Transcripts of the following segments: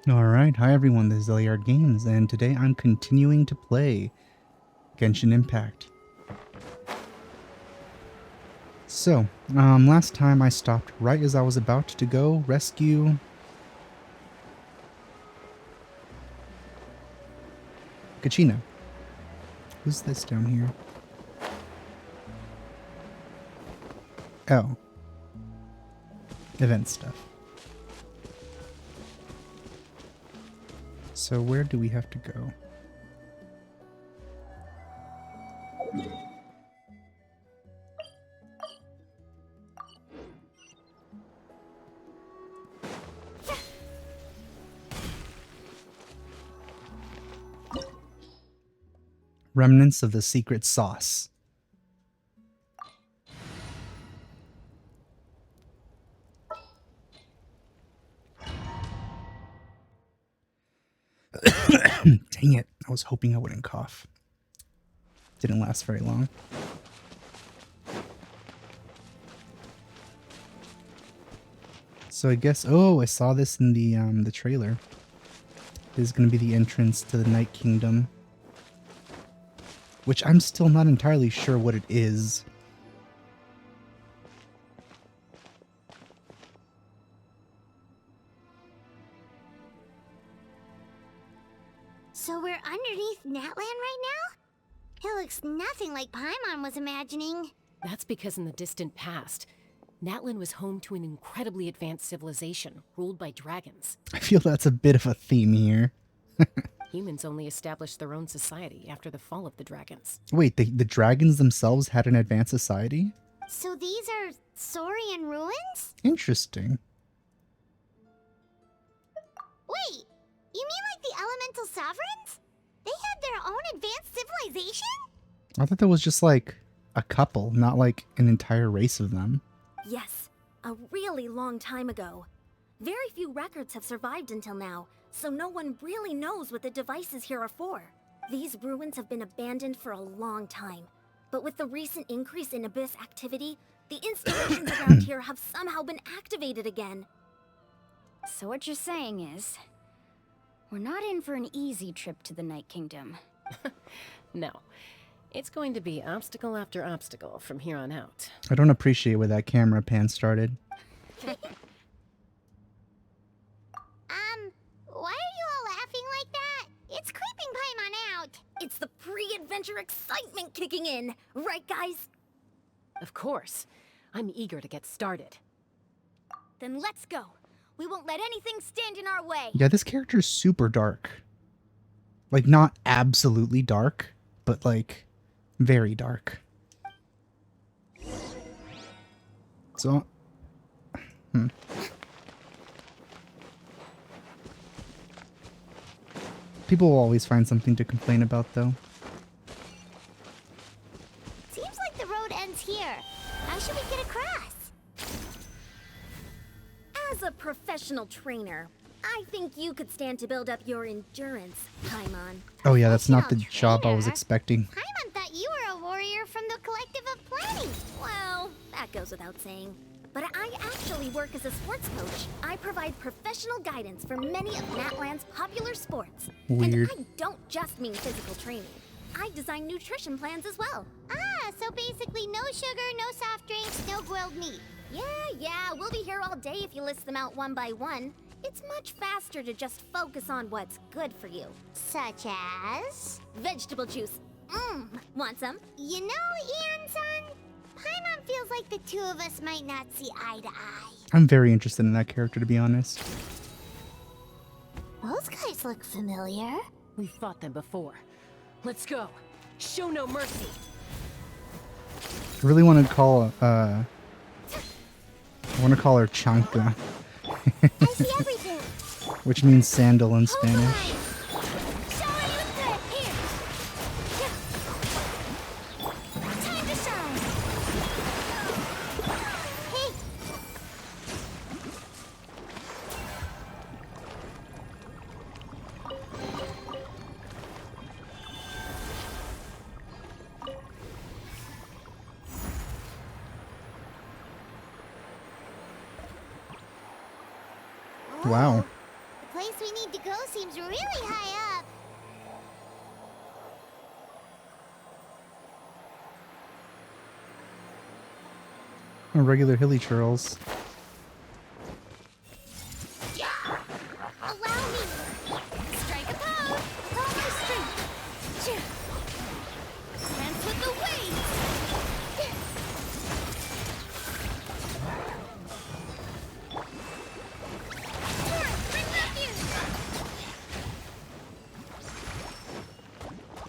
Alright, hi everyone, this is LAR Games, and today I'm continuing to play Genshin Impact. So, last time I stopped right as I was about to go rescue Kachina. Who's this down here? Oh. Event stuff. So where do we have to go? Remnants of the secret sauce. Dang it, I was hoping I wouldn't cough. Didn't last very long. So I guess, oh, I saw this in the trailer. This is going to be the entrance to the Night Kingdom. Which I'm still not entirely sure what it is. So we're underneath Natland right now? It looks nothing like Paimon was imagining. That's because in the distant past, Natlan was home to an incredibly advanced civilization ruled by dragons. I feel that's a bit of a theme here. Humans only established their own society after the fall of the dragons. Wait, the dragons themselves had an advanced society? So these are Saurian ruins? Interesting. Wait, you mean like the elemental sovereigns? They had their own advanced civilization? I thought that was just like a couple, not like an entire race of them. Yes, a really long time ago. Very few records have survived until now, so no one really knows what the devices here are for. These ruins have been abandoned for a long time, but with the recent increase in Abyss activity, the installations around here have somehow been activated again. So what you're saying is, we're not in for an easy trip to the Night Kingdom. No, it's going to be obstacle after obstacle from here on out. I don't appreciate where that camera pan started. Why are you all laughing like that? It's creeping Paimon out. It's the pre-adventure excitement kicking in, right guys? Of course. I'm eager to get started. Then let's go. We won't let anything stand in our way. Yeah, this character is super dark. Like, not absolutely dark, but like, very dark. So, People will always find something to complain about, though. Seems like the road ends here. How should we get across? As a professional trainer, I think you could stand to build up your endurance, Paimon. Oh yeah, that's not the Professional job I was trainer? expecting. Paimon thought you were a warrior from the Collective of Planning. Well, that goes without saying. But I actually work as a sports coach. I provide professional guidance for many of Natland's popular sports. Weird. And I don't just mean physical training. I design nutrition plans as well. Ah, so basically no sugar, no soft drinks, no grilled meat. Yeah, we'll be here all day if you list them out one by one. It's much faster to just focus on what's good for you. Such as? Vegetable juice. Want some? You know, Ian-san, Paimon feels like the two of us might not see eye to eye. I'm very interested in that character, to be honest. Those guys look familiar. We've fought them before. Let's go. Show no mercy. I really want to call, I want to call her Chanka, I see everything. which means sandal in Spanish. Show her your threat. Here. Time to shine. Hey. Wow. The place we need to go seems really high up. Regular hilly churls. Allow me. Strike a pose. Follow my strength. Dance with the waves. Bring refuge.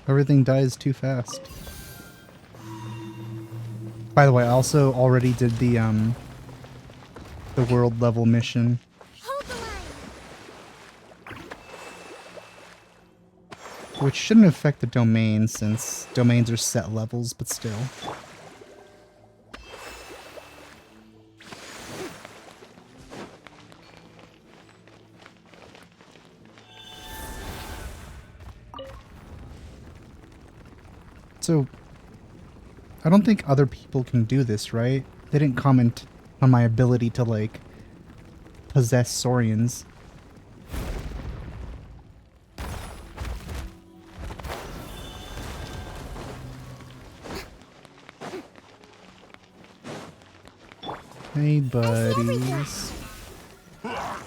Everything dies too fast. By the way, I also already did the world level mission. Hold the line. Which shouldn't affect the domain since domains are set levels, but still. So, I don't think other people can do this, right? They didn't comment on my ability to, like, possess Saurians. Hey, buddies. Rest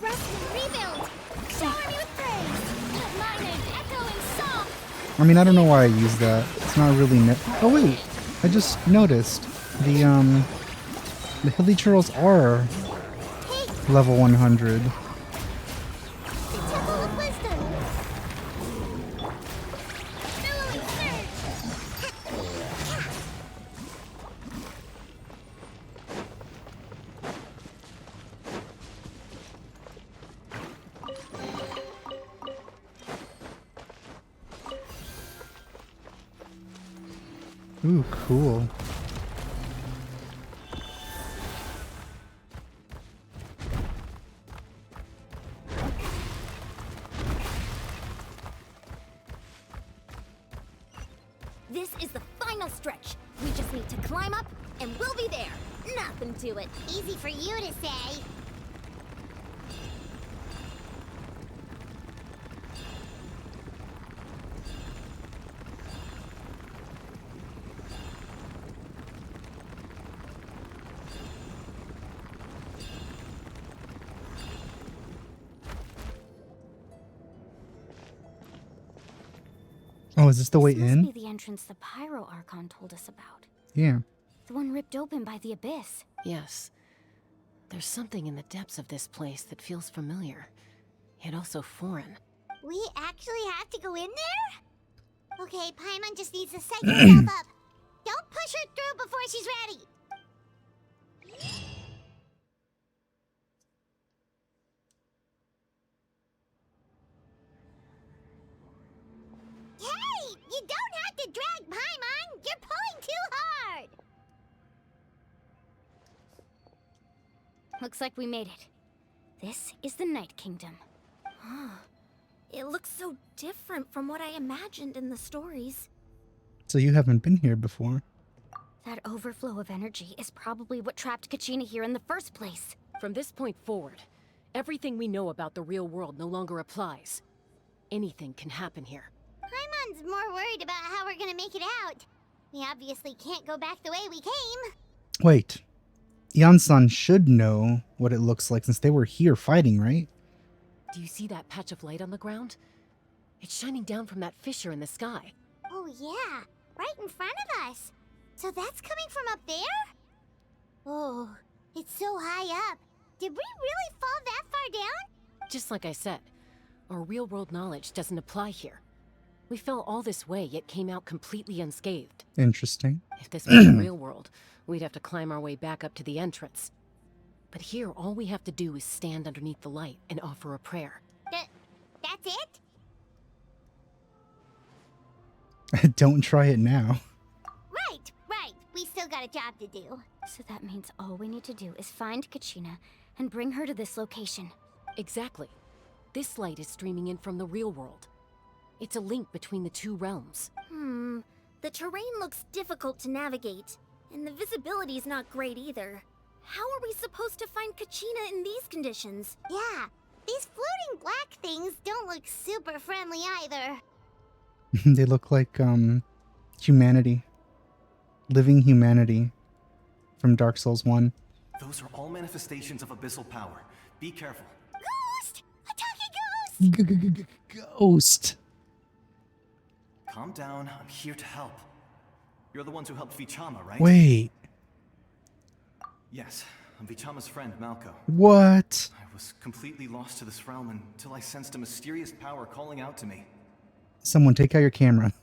and rebuild. Shower me with praise. My name's Echo and Song. I mean, I don't know why I use that. It's not really oh wait, I just noticed the hilly churls are level 100. The Temple of Wisdom. Billowing Ooh, cool. This is the final stretch. We just need to climb up, and we'll be there. Nothing to it. Easy for you to say. Oh, is this the way This must in? be the entrance the Pyro Archon told us about. Yeah. The one ripped open by the abyss. Yes. There's something in the depths of this place that feels familiar, yet also foreign. We actually have to go in there? Okay, Paimon just needs to set herself up. Don't push her through before she's ready. Hey! You don't have to drag Paimon! You're pulling too hard! Looks like we made it. This is the Night Kingdom. It looks so different from what I imagined in the stories. So you haven't been here before. That overflow of energy is probably what trapped Kachina here in the first place. From this point forward, everything we know about the real world no longer applies. Anything can happen here. Paimon's more worried about how we're gonna make it out. We obviously can't go back the way we came. Wait. Yansan should know what it looks like since they were here fighting, right? Do you see that patch of light on the ground? It's shining down from that fissure in the sky. Oh yeah, right in front of us. So that's coming from up there? Oh, it's so high up. Did we really fall that far down? Just like I said, our real-world knowledge doesn't apply here. We fell all this way, yet came out completely unscathed. Interesting. If this was the real world, we'd have to climb our way back up to the entrance. But here, all we have to do is stand underneath the light and offer a prayer. That's it? Don't try it now. Right. We still got a job to do. So that means all we need to do is find Kachina and bring her to this location. Exactly. This light is streaming in from the real world. It's a link between the two realms. The terrain looks difficult to navigate, and the visibility is not great either. How are we supposed to find Kachina in these conditions? Yeah, These floating black things don't look super friendly either. They look like humanity. Living humanity from Dark Souls 1. Those are all manifestations of abyssal power. Be careful. Ghost! A talking ghost! Ghost. Calm down. I'm here to help. You're the ones who helped Vichama, right? Wait. Yes, I'm Vichama's friend, Malco. What? I was completely lost to this realm until I sensed a mysterious power calling out to me. Someone take out your camera.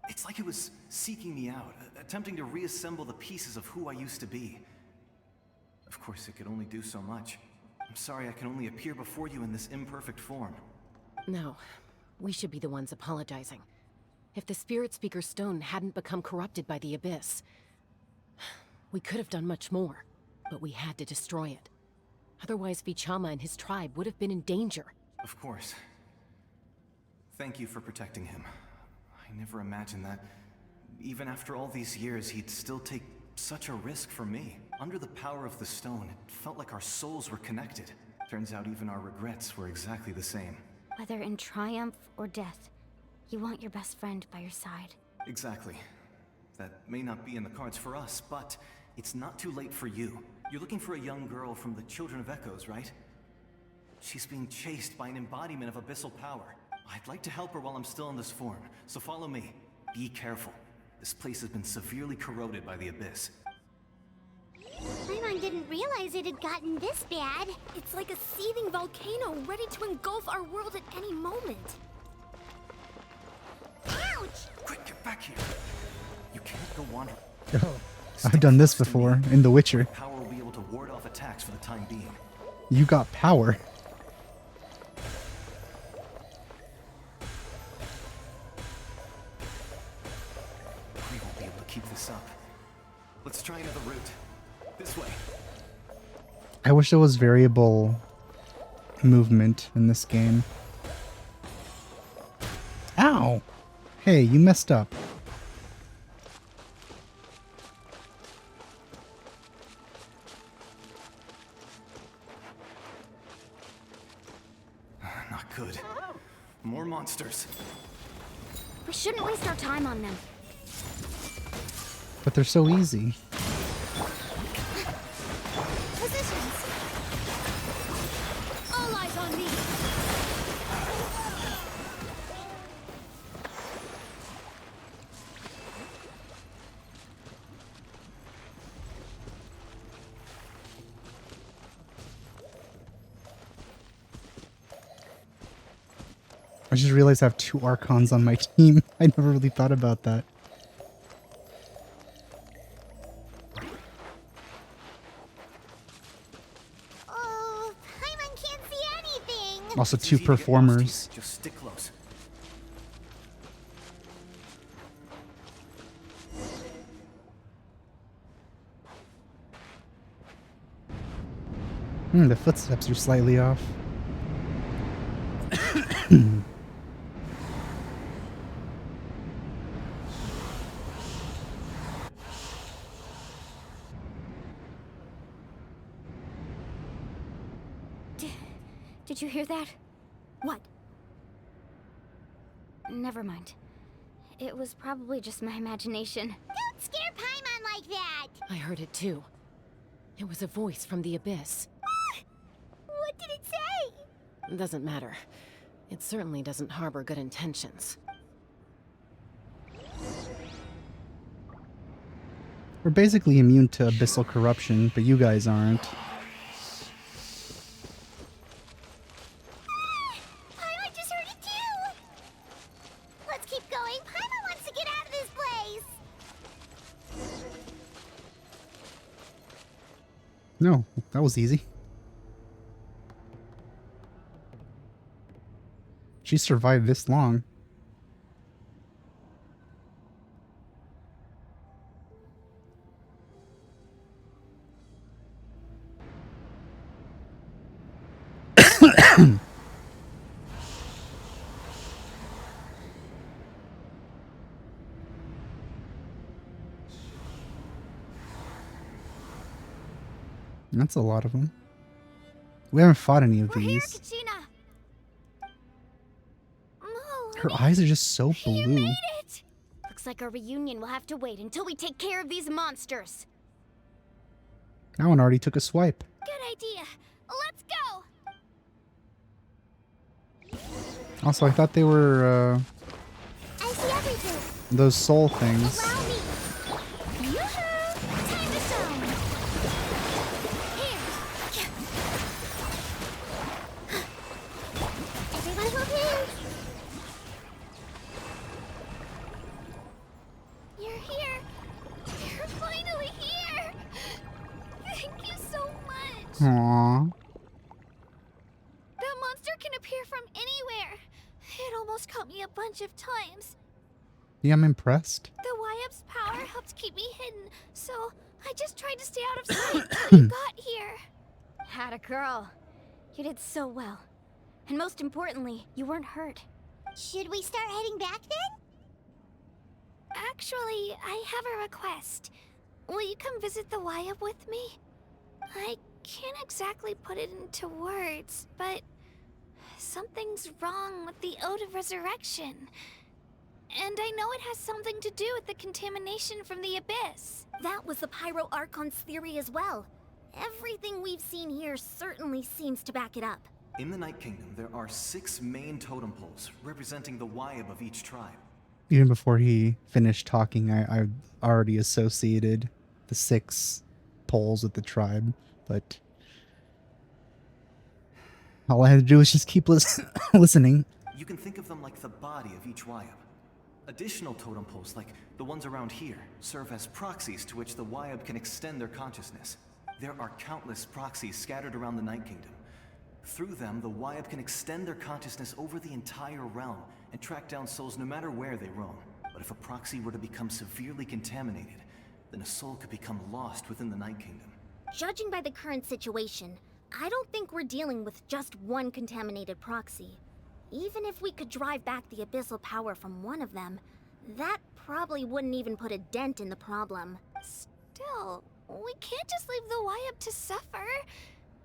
It's like it was seeking me out, attempting to reassemble the pieces of who I used to be. Of course, it could only do so much. I'm sorry I can only appear before you in this imperfect form. No, we should be the ones apologizing. If the Spirit Speaker's stone hadn't become corrupted by the Abyss, we could have done much more, but we had to destroy it. Otherwise, Vichama and his tribe would have been in danger. Of course. Thank you for protecting him. I never imagined that, even after all these years, he'd still take such a risk for me. Under the power of the stone, it felt like our souls were connected. Turns out even our regrets were exactly the same. Whether in triumph or death, you want your best friend by your side. Exactly. That may not be in the cards for us, but it's not too late for you. You're looking for a young girl from the Children of Echoes, right? She's being chased by an embodiment of abyssal power. I'd like to help her while I'm still in this form, so follow me. Be careful. This place has been severely corroded by the Abyss. Paimon didn't realize it had gotten this bad. It's like a seething volcano ready to engulf our world at any moment. Ouch! Quick, get back here. You can't go wandering. Oh, I've done this before in The Witcher. Power will be able to ward off attacks for the time being. You got power. We won't be able to keep this up. Let's try another route. This way. I wish there was variable movement in this game. Ow! Hey, you messed up. Not good. More monsters. We shouldn't waste our time on them. But they're so easy. Positions! All eyes on me! I just realized I have 2 Archons on my team. I never really thought about that. Oh, Paimon can't see anything! Also, It's 2 easy to get lost performers. here. Just stick close. The footsteps are slightly off. Did you hear that? What? Never mind. It was probably just my imagination. Don't scare Paimon like that! I heard it too. It was a voice from the Abyss. What did it say? It doesn't matter. It certainly doesn't harbor good intentions. We're basically immune to abyssal corruption, but you guys aren't. Paimon just heard it too! Let's keep going. Paimon wants to get out of this place! No, that was easy. She survived this long. That's a lot of them. We haven't fought any of We're here, these. Kachina! Her eyes are just so You blue. made it! Looks like our reunion will have to wait until we take care of these monsters. That one already took a swipe. Good idea. Let's go! Also, I thought they were I see everything. those soul things. Allow me. Yoo-hoo! Time to shine. Here. Everyone hold hands. You're here. You're finally here. Thank you so much. Aww. That monster can appear from anywhere. It almost caught me a bunch of times. Yeah, I'm impressed. The Wyap's power helped keep me hidden, so I just tried to stay out of sight until you got here. Had a girl. You did so well. And most importantly, you weren't hurt. Should we start heading back then? Actually, I have a request. Will you come visit the Wyap with me? I can't exactly put it into words, but something's wrong with the Ode of Resurrection. And I know it has something to do with the contamination from the Abyss. That was the Pyro Archon's theory as well. Everything we've seen here certainly seems to back it up. In the Night Kingdom, there are 6 main totem poles representing the Wyab of each tribe. Even before he finished talking, I already associated the 6 poles with the tribe, but all I had to do was just keep listening. You can think of them like the body of each Wyab. Additional totem poles, like the ones around here, serve as proxies to which the Wyab can extend their consciousness. There are countless proxies scattered around the Night Kingdom. Through them, the Wyab can extend their consciousness over the entire realm and track down souls no matter where they roam. But if a proxy were to become severely contaminated, then a soul could become lost within the Night Kingdom. Judging by the current situation, I don't think we're dealing with just one contaminated proxy. Even if we could drive back the abyssal power from one of them, that probably wouldn't even put a dent in the problem. Still, we can't just leave the Wyap to suffer.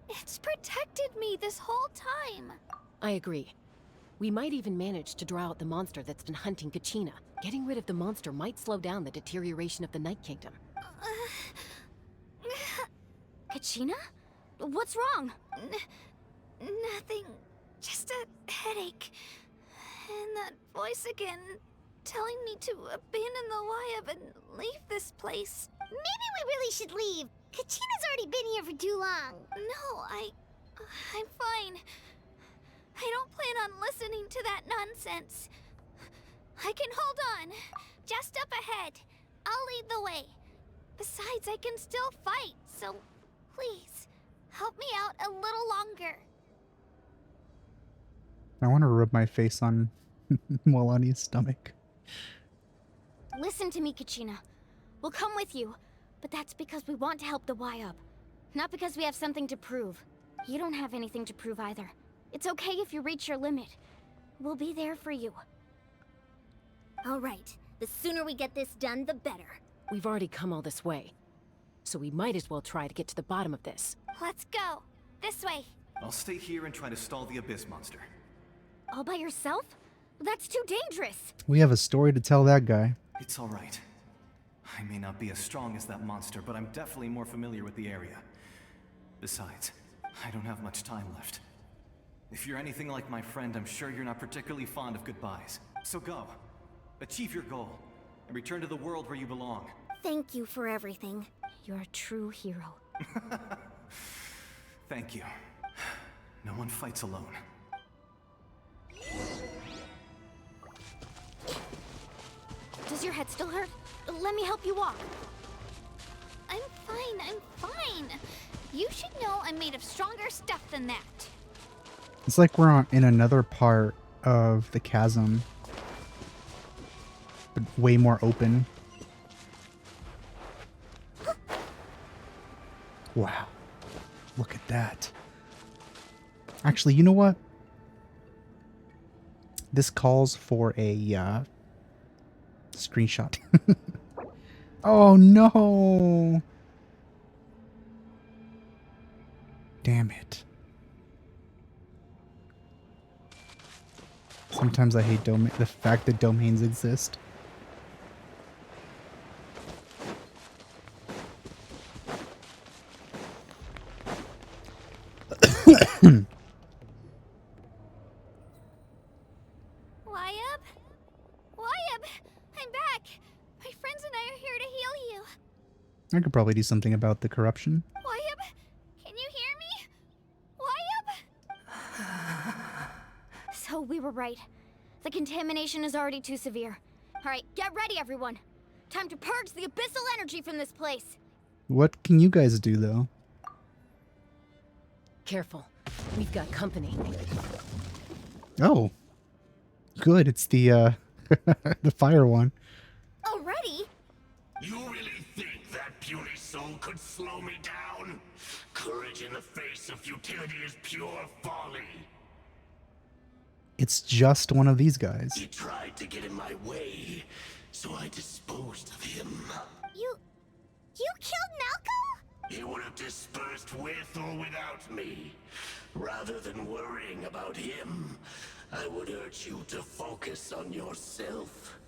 It's protected me this whole time. I agree. We might even manage to draw out the monster that's been hunting Kachina. Getting rid of the monster might slow down the deterioration of the Night Kingdom. Kachina? What's wrong? Nothing. Just a headache. And that voice again, telling me to abandon the Wyap and leave this place. Maybe we really should leave. Kachina's already been here for too long. No, I'm fine. I don't plan on listening to that nonsense. I can hold on. Just up ahead. I'll lead the way. Besides, I can still fight, so please, help me out a little longer. I want to rub my face on Milani's stomach. Listen to me, Kachina. We'll come with you, but that's because we want to help the Wyap, not because we have something to prove. You don't have anything to prove either. It's okay if you reach your limit. We'll be there for you. All right, the sooner we get this done, the better. We've already come all this way, so we might as well try to get to the bottom of this. Let's go. This way. I'll stay here and try to stall the Abyss monster. All by yourself? That's too dangerous. We have a story to tell that guy. It's all right. I may not be as strong as that monster, but I'm definitely more familiar with the area. Besides, I don't have much time left. If you're anything like my friend, I'm sure you're not particularly fond of goodbyes. So go. Achieve your goal, and return to the world where you belong. Thank you for everything. You're a true hero. Thank you. No one fights alone. Does your head still hurt? Let me help you walk. I'm fine. You should know I'm made of stronger stuff than that. It's like we're in another part of the chasm, but way more open. Wow. Look at that. Actually, you know what? This calls for a screenshot. Oh no! Damn it. Sometimes I hate the fact that domains exist. Wyabb? Wyabb! I'm back! My friends and I are here to heal you. I could probably do something about the corruption. Wyabb? Can you hear me? Wyabb? So we were right. The contamination is already too severe. Alright, get ready everyone. Time to purge the abyssal energy from this place. What can you guys do, though? Careful. We've got company. Oh. Good, it's the, the fire one. Already? You really think that puny soul could slow me down? Courage in the face of futility is pure folly. It's just one of these guys. He tried to get in my way, so I disposed of him. You killed Malco? He would have dispersed with or without me. Rather than worrying about him, I would urge you to focus on yourself.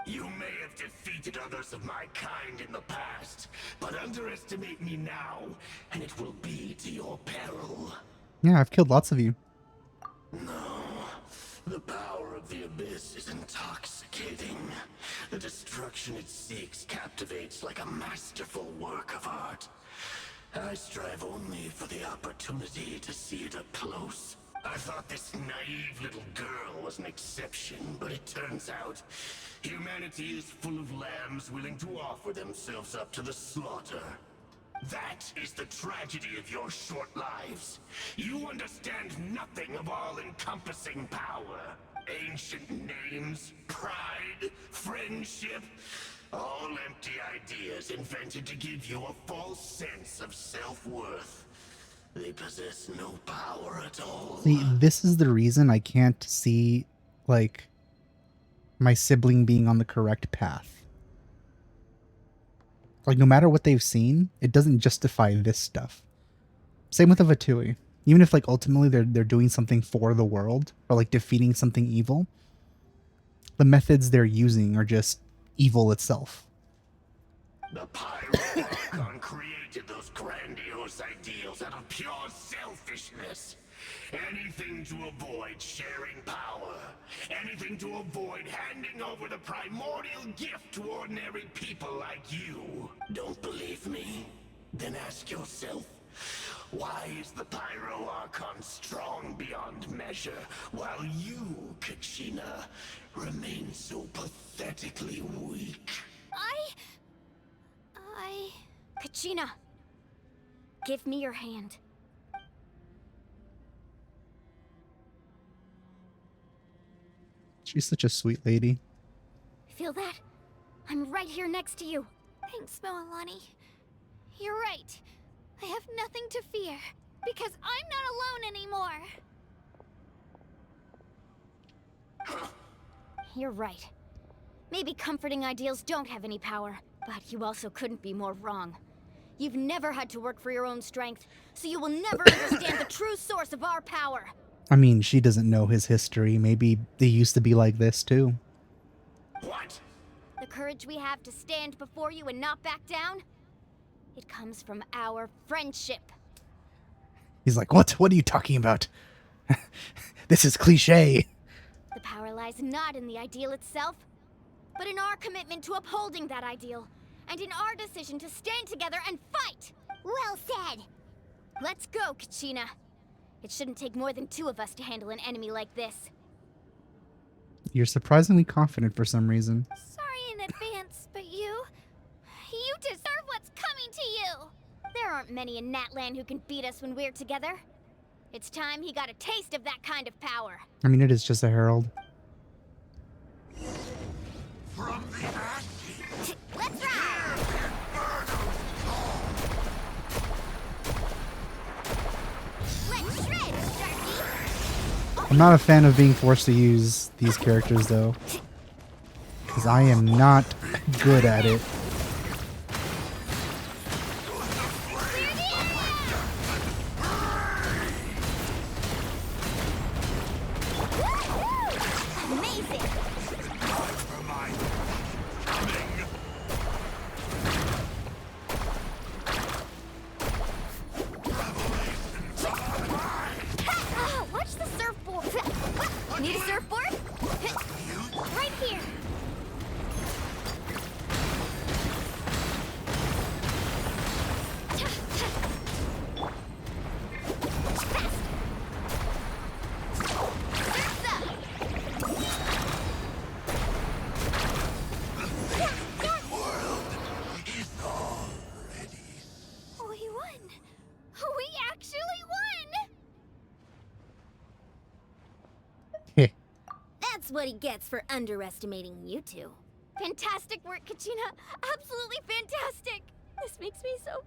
You may have defeated others of my kind in the past, but underestimate me now, and it will be to your peril. Yeah, I've killed lots of you. No, the power of the Abyss is intoxicating. The destruction it seeks captivates like a masterful work of art. I strive only for the opportunity to see it up close. I thought this naive little girl was an exception, but it turns out humanity is full of lambs willing to offer themselves up to the slaughter. That is the tragedy of your short lives. You understand nothing of all-encompassing power. Ancient names, pride, friendship, all empty ideas invented to give you a false sense of self-worth. They possess no power at all. See, this is the reason I can't see, like, my sibling being on the correct path. Like, no matter what they've seen, it doesn't justify this stuff. Same with a Vatui. Even if, like, ultimately they're doing something for the world, or, like, defeating something evil, the methods they're using are just evil itself. The Pyro Archon created those grandiose ideals out of pure selfishness. Anything to avoid sharing power. Anything to avoid handing over the primordial gift to ordinary people like you. Don't believe me? Then ask yourself, why is the Pyro Archon strong beyond measure, while you, Kachina, remain so pathetically weak? Kachina, give me your hand. She's such a sweet lady. Feel that? I'm right here next to you. Thanks, Moalani. You're right. I have nothing to fear, because I'm not alone anymore. You're right. Maybe comforting ideals don't have any power, but you also couldn't be more wrong. You've never had to work for your own strength, so you will never understand the true source of our power. I mean, she doesn't know his history. Maybe they used to be like this, too. What? The courage we have to stand before you and not back down, it comes from our friendship. He's like, what? What are you talking about? This is cliche. The power lies not in the ideal itself, but in our commitment to upholding that ideal, and in our decision to stand together and fight! Well said. Let's go, Kachina. It shouldn't take more than two of us to handle an enemy like this. You're surprisingly confident for some reason. Sorry in advance, but you deserve what's coming to you. There aren't many in Natlan who can beat us when we're together. It's time he got a taste of that kind of power. I mean, it is just a herald. From the ashes. Let's ride. Let's shred, Sharky. I'm not a fan of being forced to use these characters, though. Because I am not good at it. Right here. We won! We actually won! That's what he gets for underestimating you two. Fantastic work, Kachina. Absolutely fantastic. This makes me so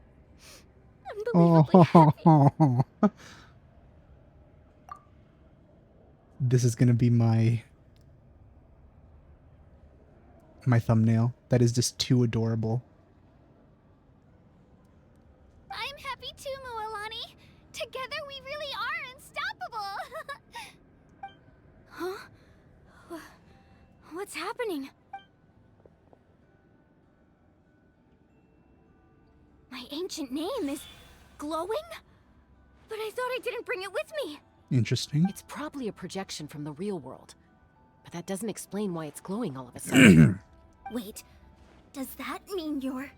unbelievably happy. Oh, this is gonna be my thumbnail. That is just too adorable. I'm happy too, Mualani. Together we really are unstoppable. Huh? What's happening? My ancient name is glowing? But I thought I didn't bring it with me. Interesting. It's probably a projection from the real world. But that doesn't explain why it's glowing all of a sudden. Wait, does that mean you're...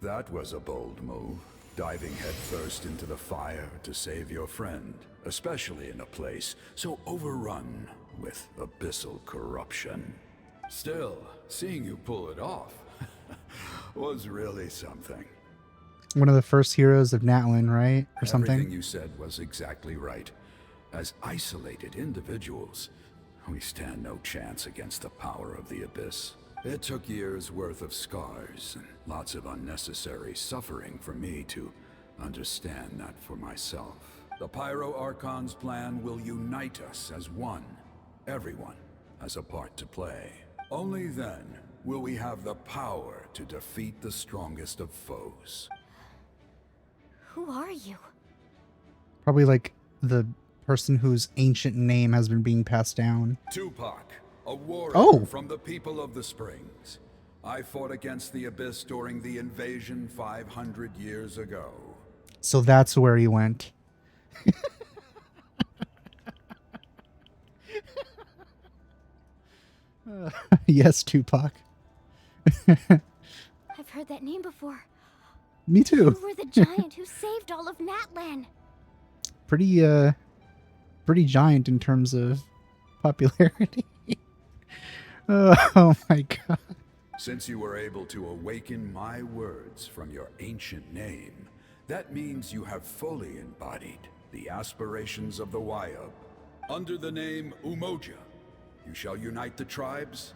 That was a bold move, diving headfirst into the fire to save your friend, especially in a place so overrun with abyssal corruption. Still, seeing you pull it off was really something. One of the first heroes of Natlin, right? Or something? Everything you said was exactly right. As isolated individuals, we stand no chance against the power of the Abyss. It took years' worth of scars and lots of unnecessary suffering for me to understand that for myself. The Pyro Archon's plan will unite us as one. Everyone has a part to play. Only then will we have the power to defeat the strongest of foes. Who are you? Probably like the person whose ancient name has been being passed down. Tupac, a warrior Oh. from the people of the Springs. I fought against the Abyss during the invasion 500 years ago. So that's where he went. Yes, Tupac. I've heard that name before. Me too. You were the giant who saved all of Natlan. Pretty giant in terms of popularity. Oh my god. Since you were able to awaken my words from your ancient name, that means you have fully embodied the aspirations of the Wayab. Under the name Umoja, you shall unite the tribes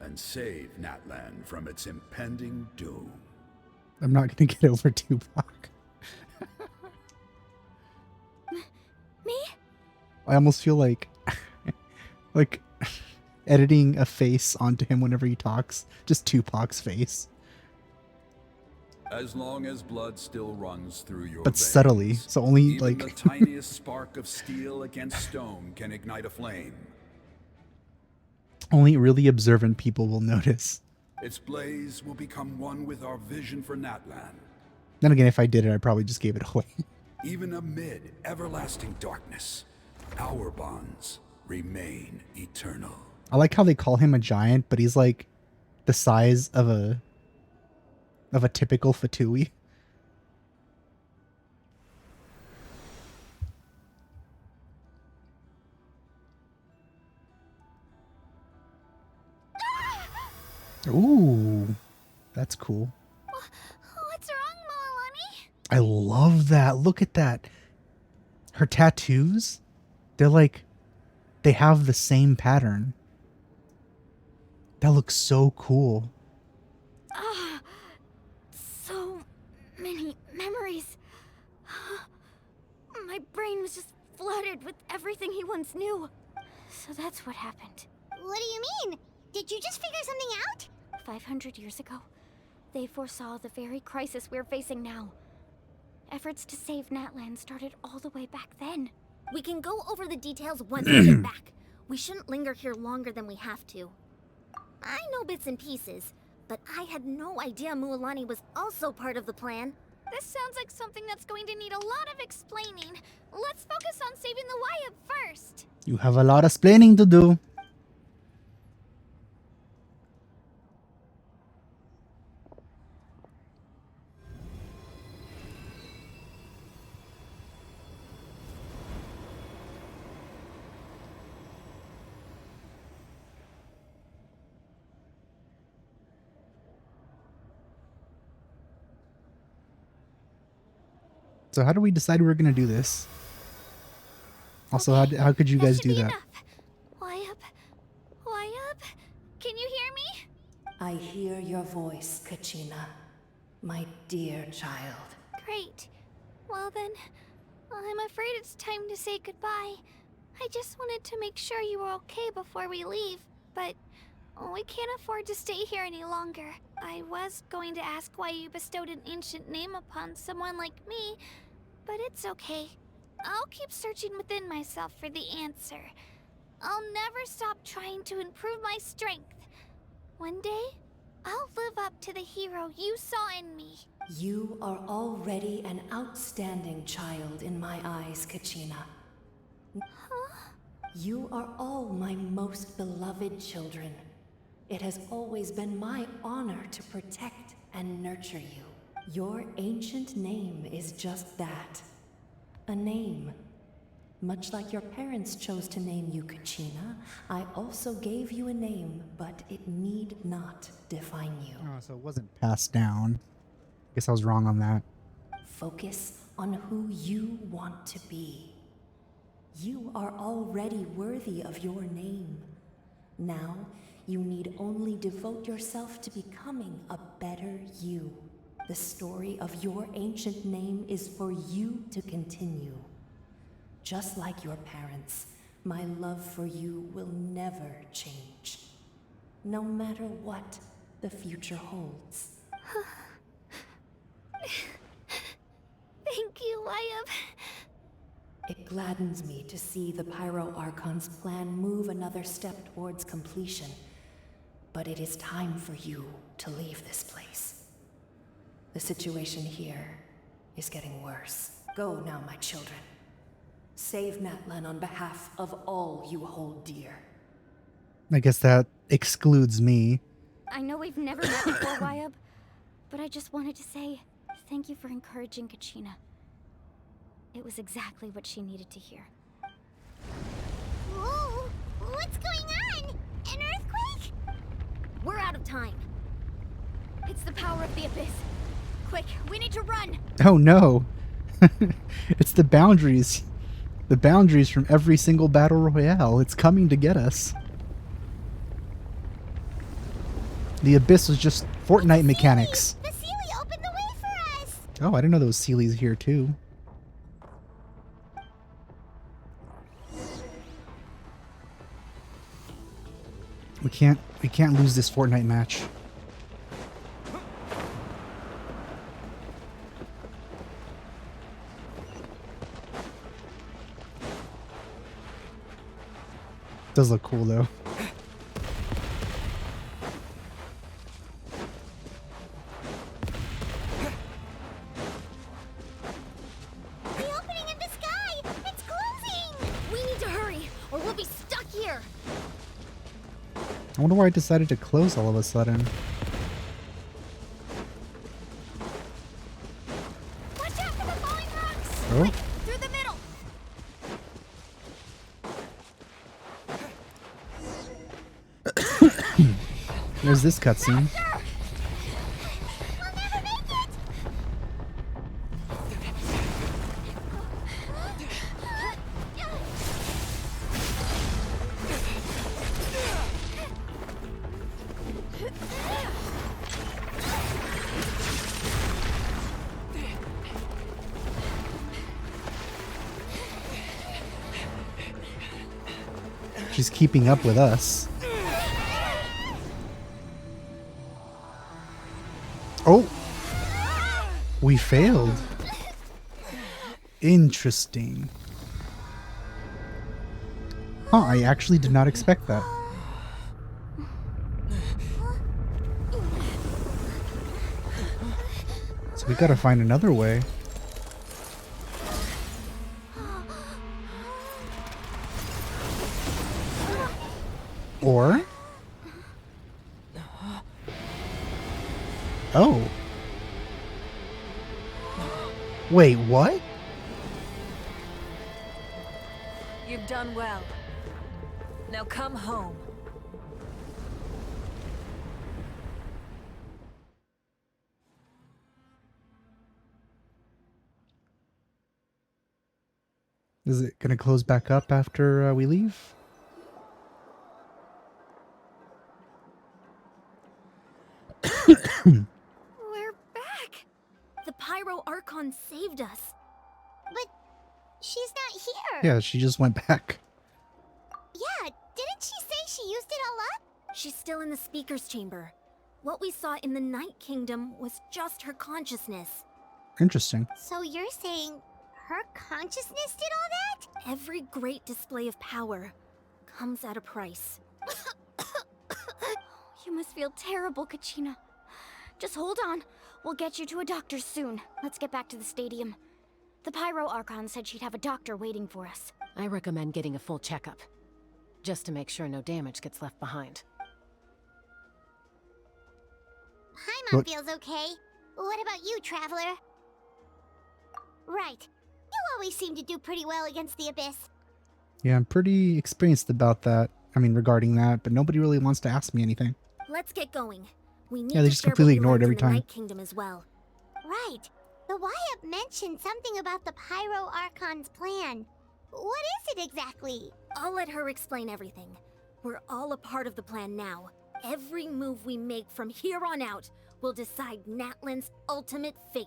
and save Natlan from its impending doom. I'm not gonna get over Tupac. Me? I almost feel like editing a face onto him whenever he talks. Just Tupac's face. As long as blood still runs through your But veins, subtly. So only even like the tiniest spark of steel against stone can ignite a flame. only really observant people will notice. Its blaze will become one with our vision for Natlan. Then again, if I did it, I probably just gave it away. Even amid everlasting darkness, our bonds remain eternal. I like how they call him a giant, but he's like the size of a typical Fatui. Ooh, that's cool. What's wrong, Moalani? I love that. Look at that. Her tattoos, they have the same pattern. That looks so cool. Ah, so many memories. My brain was just flooded with everything he once knew. So that's what happened. What do you mean? Did you just figure something out? 500 years ago, they foresaw the very crisis we're facing now. Efforts to save Natlan started all the way back then. We can go over the details once we get back. We shouldn't linger here longer than we have to. I know bits and pieces, but I had no idea Mualani was also part of the plan. This sounds like something that's going to need a lot of explaining. Let's focus on saving the Wyatt first. You have a lot of explaining to do. So how do we decide we're gonna do this? Also, how could you guys do that? Wyatt, can you hear me? I hear your voice, Kachina. My dear child. Great. Well then, I'm afraid it's time to say goodbye. I just wanted to make sure you were okay before we leave, but we can't afford to stay here any longer. I was going to ask why you bestowed an ancient name upon someone like me, but it's okay. I'll keep searching within myself for the answer. I'll never stop trying to improve my strength. One day, I'll live up to the hero you saw in me. You are already an outstanding child in my eyes, Kachina. Huh? You are all my most beloved children. It has always been my honor to protect and nurture you. Your ancient name is just that. A name. Much like your parents chose to name you Kachina, I also gave you a name, but it need not define you. Oh, so it wasn't passed down. Guess I was wrong on that. Focus on who you want to be. You are already worthy of your name. Now, you need only devote yourself to becoming a better you. The story of your ancient name is for you to continue. Just like your parents, my love for you will never change. No matter what the future holds. Thank you, Wyatt. It gladdens me to see the Pyro Archon's plan move another step towards completion. But it is time for you to leave this place. The situation here is getting worse. Go now, my children. Save Natlan on behalf of all you hold dear. I guess that excludes me. I know we've never met before, Wyatt, but I just wanted to say thank you for encouraging Kachina. It was exactly what she needed to hear. Whoa! What's going on? An earthquake? We're out of time. It's the power of the Abyss. Quick, we need to run! Oh no. It's the boundaries. The boundaries from every single battle royale. It's coming to get us. The Abyss was just Fortnite mechanics. The Sealy opened the way for us! Oh, I didn't know there was Sealies here too. We can't lose this Fortnite match. Does look cool though. The opening in the sky! It's closing! We need to hurry, or we'll be stuck here! I wonder why I decided to close all of a sudden. Watch out for the falling rocks! Oh? Quick, through the middle! There's this cutscene. We'll never make it! She's keeping up with us. Oh! We failed. Interesting. Huh, I actually did not expect that. So We gotta find another way. Or? Oh. Wait, what? You've done well. Now come home. Is it gonna close back up after we leave? We're back! The Pyro Archon saved us. But she's not here. Yeah, she just went back. Yeah, didn't she say she used it all up? She's still in the Speaker's Chamber. What we saw in the Night Kingdom was just her consciousness. Interesting. So you're saying her consciousness did all that? Every great display of power comes at a price. You must feel terrible, Kachina. Just hold on. We'll get you to a doctor soon. Let's get back to the stadium. The Pyro Archon said she'd have a doctor waiting for us. I recommend getting a full checkup, just to make sure no damage gets left behind. Paimon What? feels okay. What about you, Traveler? Right. You always seem to do pretty well against the Abyss. Yeah, I'm pretty experienced about that. I mean, regarding that, but nobody really wants to ask me anything. Let's get going. We need Yeah, they to just share what completely we ignore it learned every in the time. Night Kingdom as well. Right. The Wyatt mentioned something about the Pyro Archon's plan. What is it exactly? I'll let her explain everything. We're all a part of the plan now. Every move we make from here on out will decide Natlan's ultimate fate.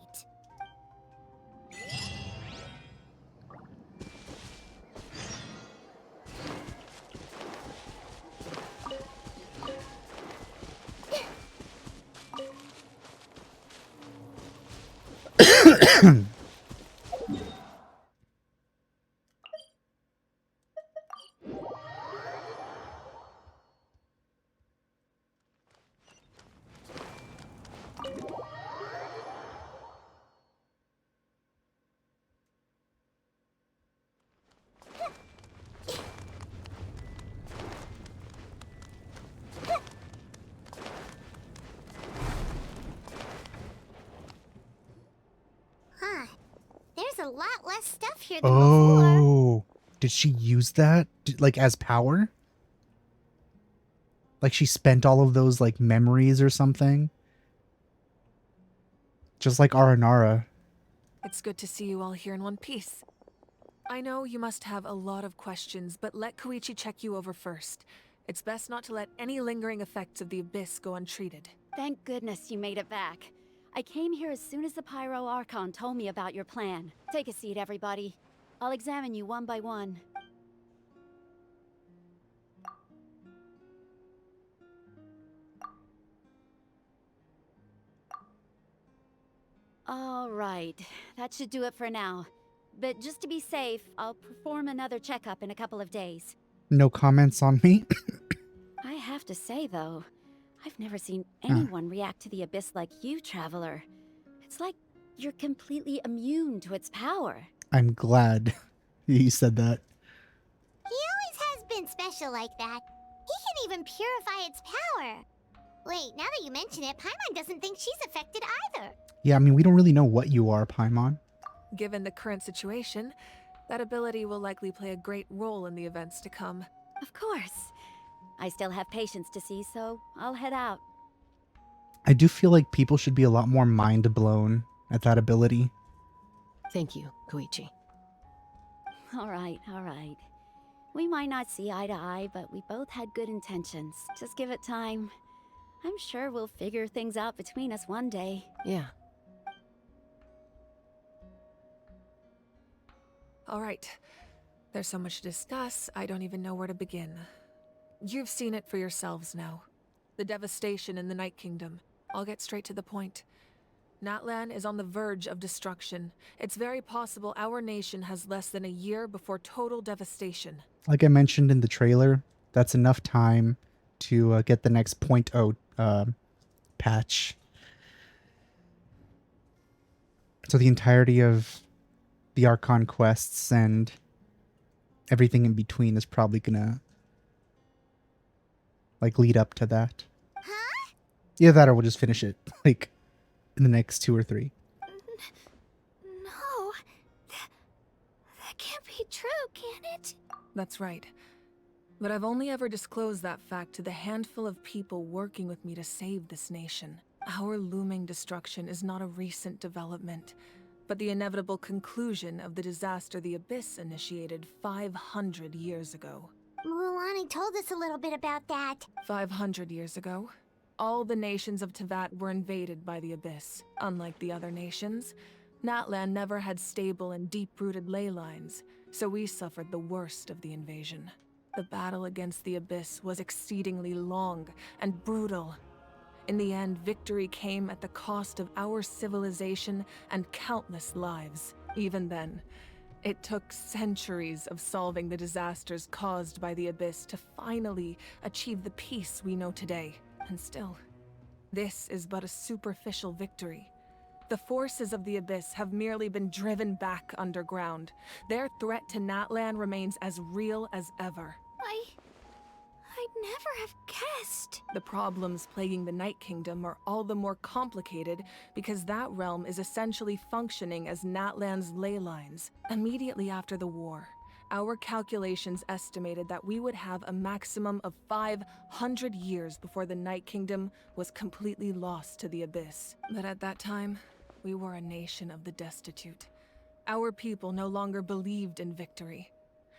Huh. There's a lot less stuff here than before. Oh, did she use that like as power? Like she spent all of those like memories or something? Just like Aranara. It's good to see you all here in one piece. I know you must have a lot of questions, but let Koichi check you over first. It's best not to let any lingering effects of the Abyss go untreated. Thank goodness you made it back. I came here as soon as the Pyro Archon told me about your plan. Take a seat, everybody. I'll examine you one by one. All right, that should do it for now. But just to be safe, I'll perform another checkup in a couple of days. No comments on me? I have to say, though, I've never seen anyone react to the Abyss like you, Traveler. It's like you're completely immune to its power. I'm glad you said that. He always has been special like that. He can even purify its power. Wait, now that you mention it, Paimon doesn't think she's affected either. Yeah, I mean, we don't really know what you are, Paimon. Given the current situation, that ability will likely play a great role in the events to come. Of course. I still have patients to see, so I'll head out. I do feel like people should be a lot more mind blown at that ability. Thank you, Koichi. All right, all right. We might not see eye to eye, but we both had good intentions. Just give it time. I'm sure we'll figure things out between us one day. Yeah. All right. There's so much to discuss, I don't even know where to begin. You've seen it for yourselves now. The devastation in the Night Kingdom. I'll get straight to the point. Natlan is on the verge of destruction. It's very possible our nation has less than a year before total devastation. Like I mentioned in the trailer, that's enough time to get the next .0 patch. So the entirety of the Archon quests and everything in between is probably gonna like lead up to that. Huh? Either that or we'll just finish it like in the next 2 or 3. No, that can't be true, can it? That's right. But I've only ever disclosed that fact to the handful of people working with me to save this nation. Our looming destruction is not a recent development, but the inevitable conclusion of the disaster the Abyss initiated 500 years ago. Mulan told us a little bit about that. 500 years ago, all the nations of Tevat were invaded by the Abyss. Unlike the other nations, Natlan never had stable and deep-rooted ley lines, so we suffered the worst of the invasion. The battle against the Abyss was exceedingly long and brutal. In the end, victory came at the cost of our civilization and countless lives. Even then, it took centuries of solving the disasters caused by the Abyss to finally achieve the peace we know today. And still, this is but a superficial victory. The forces of the Abyss have merely been driven back underground. Their threat to Natlan remains as real as ever. I'd never have guessed. The problems plaguing the Night Kingdom are all the more complicated because that realm is essentially functioning as Natlan's ley lines. Immediately after the war, our calculations estimated that we would have a maximum of 500 years before the Night Kingdom was completely lost to the Abyss. But at that time, we were a nation of the destitute. Our people no longer believed in victory,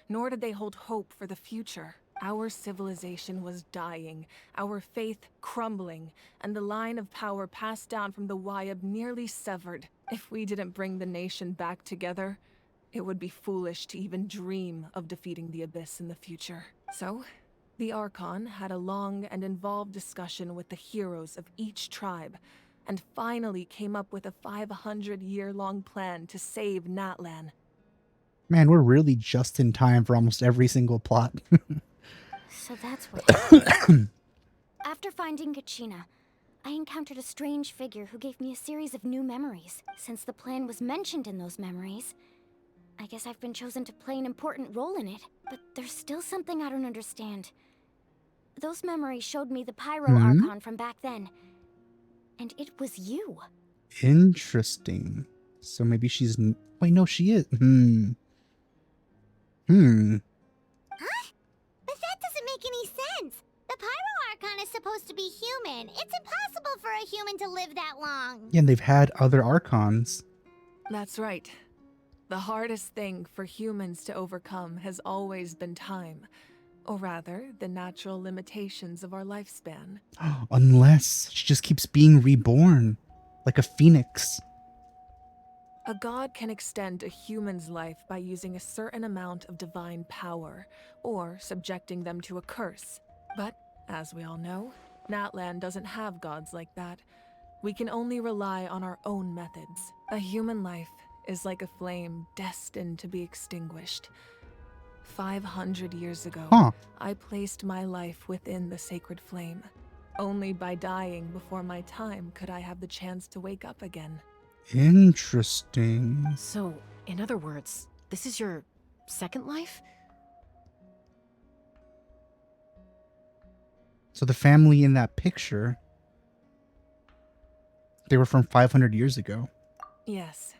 nor did they hold hope for the future. Our civilization was dying, our faith crumbling, and the line of power passed down from the Wayab nearly severed. If we didn't bring the nation back together, it would be foolish to even dream of defeating the Abyss in the future. So, the Archon had a long and involved discussion with the heroes of each tribe, and finally came up with a 500-year-long plan to save Natlan. Man, we're really just in time for almost every single plot. So that's what happened. After finding Kachina, I encountered a strange figure who gave me a series of new memories. Since the plan was mentioned in those memories, I guess I've been chosen to play an important role in it. But there's still something I don't understand. Those memories showed me the Pyro Archon from back then. And it was you. Interesting. So maybe she's... Wait, no, she is. Huh? But that doesn't make any sense. The Pyro Archon is supposed to be human. It's impossible for a human to live that long. Yeah, and they've had other Archons. That's right. The hardest thing for humans to overcome has always been time. Or rather, the natural limitations of our lifespan. Unless she just keeps being reborn. Like a phoenix. A god can extend a human's life by using a certain amount of divine power, or subjecting them to a curse. But, as we all know, Natlan doesn't have gods like that. We can only rely on our own methods. A human life is like a flame destined to be extinguished. 500 years ago, I placed my life within the sacred flame. Only by dying before my time could I have the chance to wake up again. Interesting. So, in other words, this is your second life? So the family in that picture, they were from 500 years ago. Yes.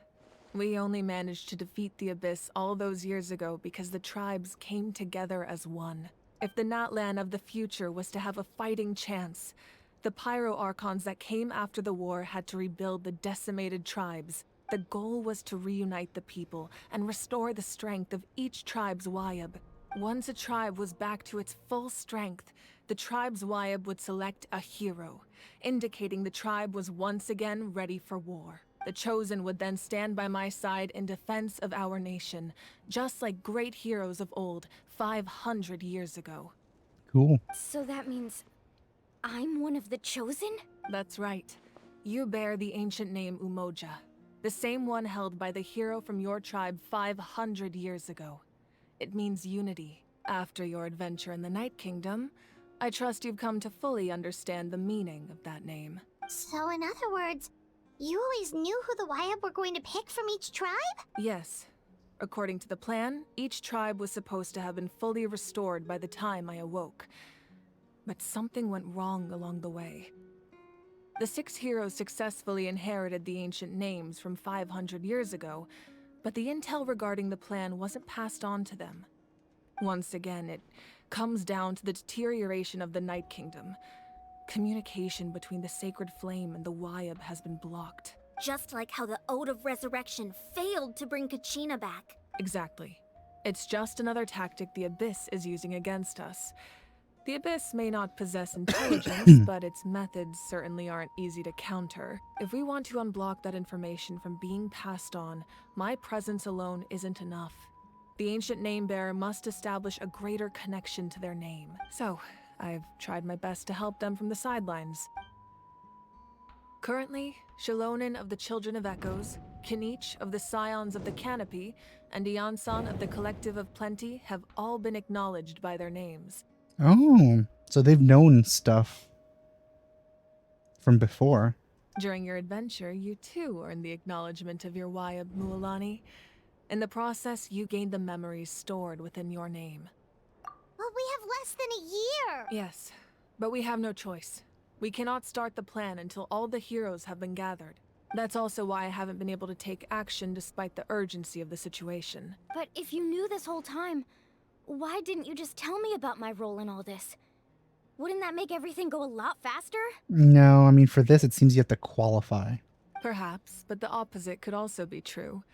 We only managed to defeat the Abyss all those years ago because the tribes came together as one. If the Natlan of the future was to have a fighting chance, the Pyro Archons that came after the war had to rebuild the decimated tribes. The goal was to reunite the people and restore the strength of each tribe's Wayab. Once a tribe was back to its full strength, the tribe's Wayab would select a hero, indicating the tribe was once again ready for war. The Chosen would then stand by my side in defense of our nation, just like great heroes of old 500 years ago. Cool. So that means I'm one of the Chosen? That's right. You bear the ancient name Umoja, the same one held by the hero from your tribe 500 years ago. It means unity. After your adventure in the Night Kingdom, I trust you've come to fully understand the meaning of that name. So in other words, You always knew who the Wyatt were going to pick from each tribe? Yes. According to the plan, each tribe was supposed to have been fully restored by the time I awoke. But something went wrong along the way. The 6 heroes successfully inherited the ancient names from 500 years ago, but the intel regarding the plan wasn't passed on to them. Once again, it comes down to the deterioration of the Night Kingdom. Communication between the Sacred Flame and the Wyab has been blocked. Just like how the Ode of Resurrection failed to bring Kachina back. Exactly. It's just another tactic the Abyss is using against us. The Abyss may not possess intelligence, but its methods certainly aren't easy to counter. If we want to unblock that information from being passed on, my presence alone isn't enough. The ancient name-bearer must establish a greater connection to their name. So, I've tried my best to help them from the sidelines. Currently, Shilonen of the Children of Echoes, Kinich of the Scions of the Canopy, and Iansan of the Collective of Plenty have all been acknowledged by their names. Oh, so they've known stuff from before. During your adventure, you too earned the acknowledgement of your Wyab Mualani. In the process, you gained the memories stored within your name. But we have less than a year! Yes, but we have no choice. We cannot start the plan until all the heroes have been gathered. That's also why I haven't been able to take action despite the urgency of the situation. But if you knew this whole time, why didn't you just tell me about my role in all this? Wouldn't that make everything go a lot faster? No, I mean, for this, it seems you have to qualify. Perhaps, but the opposite could also be true.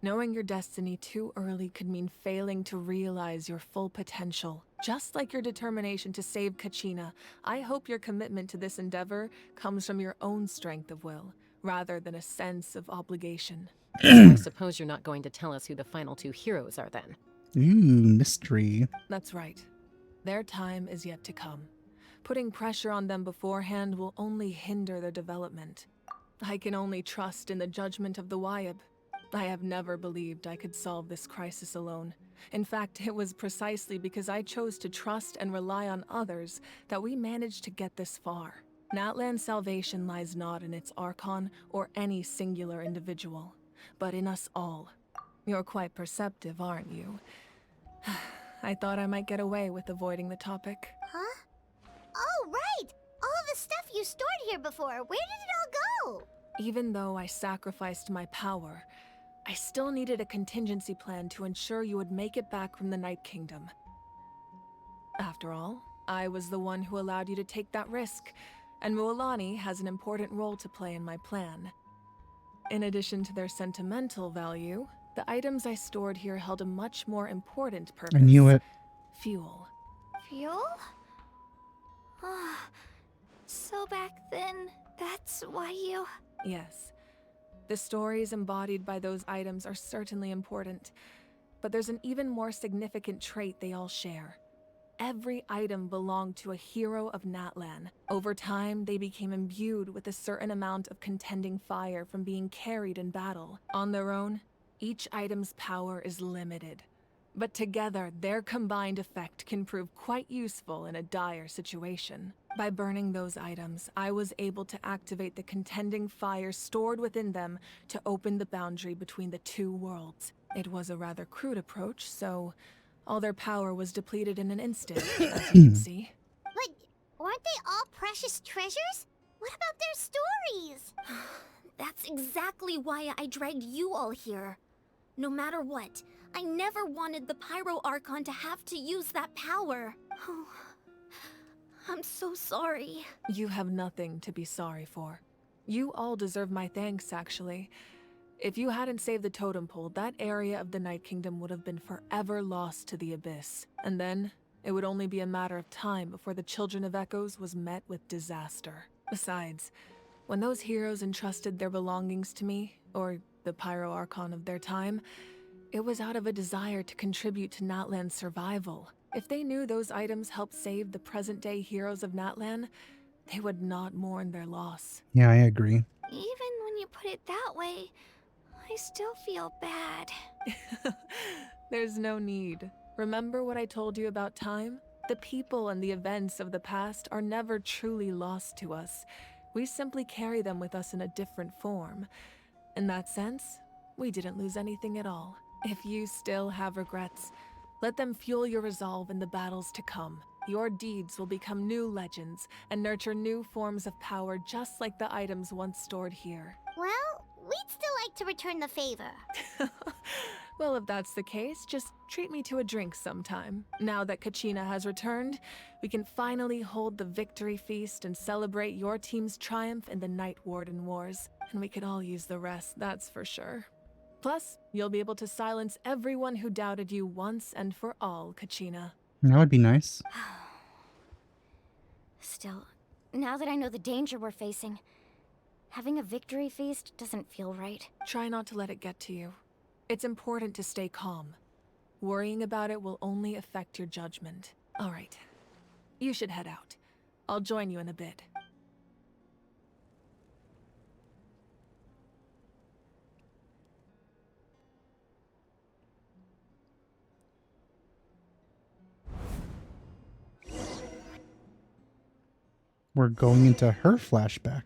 Knowing your destiny too early could mean failing to realize your full potential. Just like your determination to save Kachina, I hope your commitment to this endeavor comes from your own strength of will, rather than a sense of obligation. So I suppose you're not going to tell us who the final 2 heroes are then. Ooh, mystery. That's right. Their time is yet to come. Putting pressure on them beforehand will only hinder their development. I can only trust in the judgment of the Wyab. I have never believed I could solve this crisis alone. In fact, it was precisely because I chose to trust and rely on others that we managed to get this far. Natlan's salvation lies not in its Archon or any singular individual, but in us all. You're quite perceptive, aren't you? I thought I might get away with avoiding the topic. Huh? Oh, right! All the stuff you stored here before, where did it all go? Even though I sacrificed my power, I still needed a contingency plan to ensure you would make it back from the Night Kingdom. After all, I was the one who allowed you to take that risk, and Mualani has an important role to play in my plan. In addition to their sentimental value, the items I stored here held a much more important purpose. I knew it. Fuel. Fuel? Ah, so back then, that's why you... Yes. The stories embodied by those items are certainly important, but there's an even more significant trait they all share. Every item belonged to a hero of Natlan. Over time, they became imbued with a certain amount of contending fire from being carried in battle. On their own, each item's power is limited, but together, their combined effect can prove quite useful in a dire situation. By burning those items, I was able to activate the contending fire stored within them to open the boundary between the 2 worlds. It was a rather crude approach, so all their power was depleted in an instant, as you can see. But aren't they all precious treasures? What about their stories? That's exactly why I dragged you all here. No matter what, I never wanted the Pyro Archon to have to use that power. Oh, I'm so sorry. You have nothing to be sorry for. You all deserve my thanks, actually. If you hadn't saved the totem pole, that area of the Night Kingdom would have been forever lost to the Abyss. And then, it would only be a matter of time before the Children of Echoes was met with disaster. Besides, when those heroes entrusted their belongings to me, or the Pyro Archon of their time, it was out of a desire to contribute to Natlan's survival. If they knew those items helped save the present-day heroes of Natlan, they would not mourn their loss. Yeah, I agree. Even when you put it that way, I still feel bad. There's no need. Remember what I told you about time? The people and the events of the past are never truly lost to us. We simply carry them with us in a different form. In that sense, we didn't lose anything at all. If you still have regrets, let them fuel your resolve in the battles to come. Your deeds will become new legends and nurture new forms of power just like the items once stored here. Well, we'd still like to return the favor. Well, if that's the case, just treat me to a drink sometime. Now that Kachina has returned, we can finally hold the victory feast and celebrate your team's triumph in the Night Warden Wars. And we could all use the rest, that's for sure. Plus, you'll be able to silence everyone who doubted you once and for all, Kachina. That would be nice. Still, now that I know the danger we're facing, having a victory feast doesn't feel right. Try not to let it get to you. It's important to stay calm. Worrying about it will only affect your judgment. All right. You should head out. I'll join you in a bit. We're going into her flashback.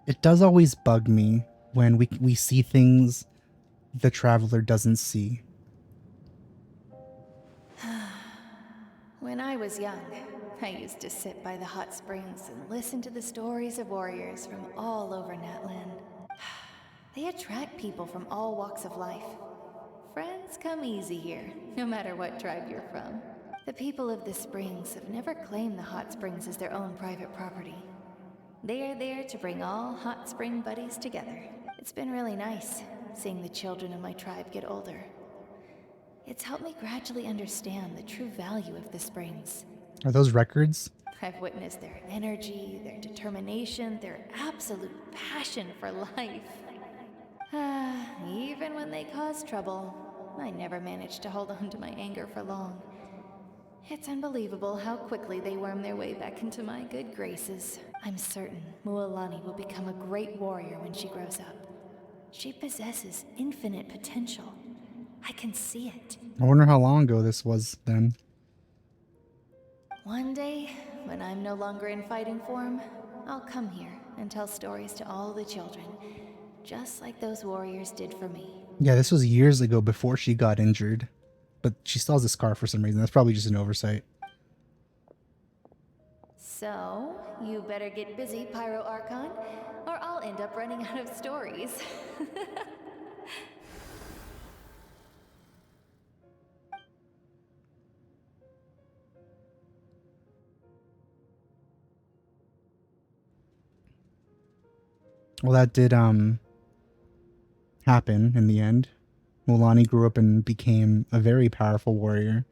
It does always bug me when we see things the traveler doesn't see. When I was young, I used to sit by the hot springs and listen to the stories of warriors from all over Natland. They attract people from all walks of life. Friends come easy here, no matter what tribe you're from. The people of the springs have never claimed the hot springs as their own private property. They are there to bring all hot spring buddies together. It's been really nice, seeing the children of my tribe get older. It's helped me gradually understand the true value of the springs. Are those records? I've witnessed their energy, their determination, their absolute passion for life. Even when they cause trouble, I never managed to hold on to my anger for long. It's unbelievable how quickly they worm their way back into my good graces. I'm certain Mualani will become a great warrior when she grows up. She possesses infinite potential. I can see it. I wonder how long ago this was then. One day, when I'm no longer in fighting form, I'll come here and tell stories to all the children, just like those warriors did for me. Yeah, this was years ago before she got injured. But she still has a scar for some reason. That's probably just an oversight. So, you better get busy, Pyro Archon, or I'll end up running out of stories. Well, that did happen in the end. Mualani grew up and became a very powerful warrior.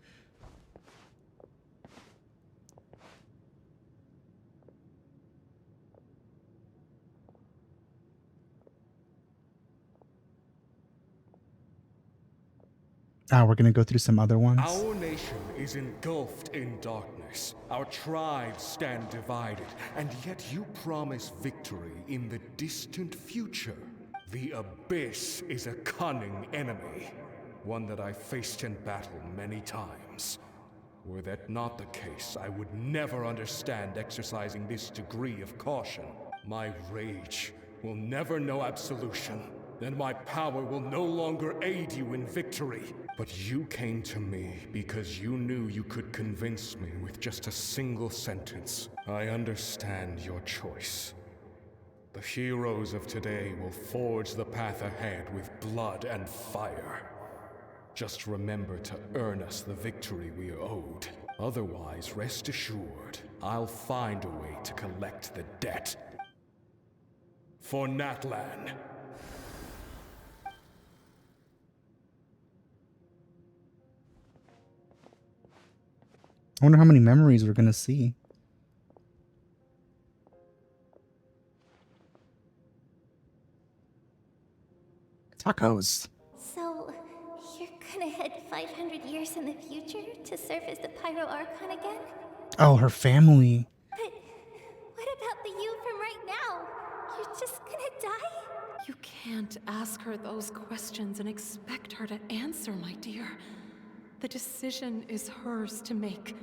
We're gonna go through some other ones. Our nation is engulfed in darkness. Our tribes stand divided, and yet you promise victory in the distant future. The Abyss is a cunning enemy, one that I faced in battle many times. Were that not the case, I would never understand exercising this degree of caution. My rage will never know absolution, and my power will no longer aid you in victory. But you came to me because you knew you could convince me with just a single sentence. I understand your choice. The heroes of today will forge the path ahead with blood and fire. Just remember to earn us the victory we are owed. Otherwise, rest assured, I'll find a way to collect the debt. For Natlan. I wonder how many memories we're gonna see. Tacos. So, you're gonna head 500 years in the future to serve as the Pyro Archon again? Oh, her family. But what about the you from right now? You're just gonna die? You can't ask her those questions and expect her to answer, my dear. The decision is hers to make,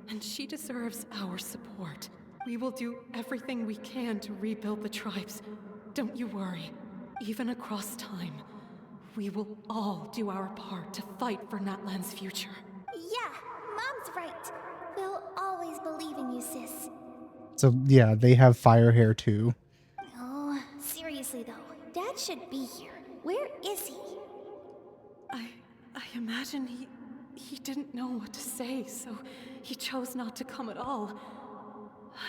and she deserves our support. We will do everything we can to rebuild the tribes. Don't you worry. Even across time, we will all do our part to fight for Natlan's future. Yeah, Mom's right. We'll always believe in you, sis. So yeah, they have fire hair too. Oh, seriously though, Dad should be here. Where is he? I imagine he didn't know what to say, so he chose not to come at all.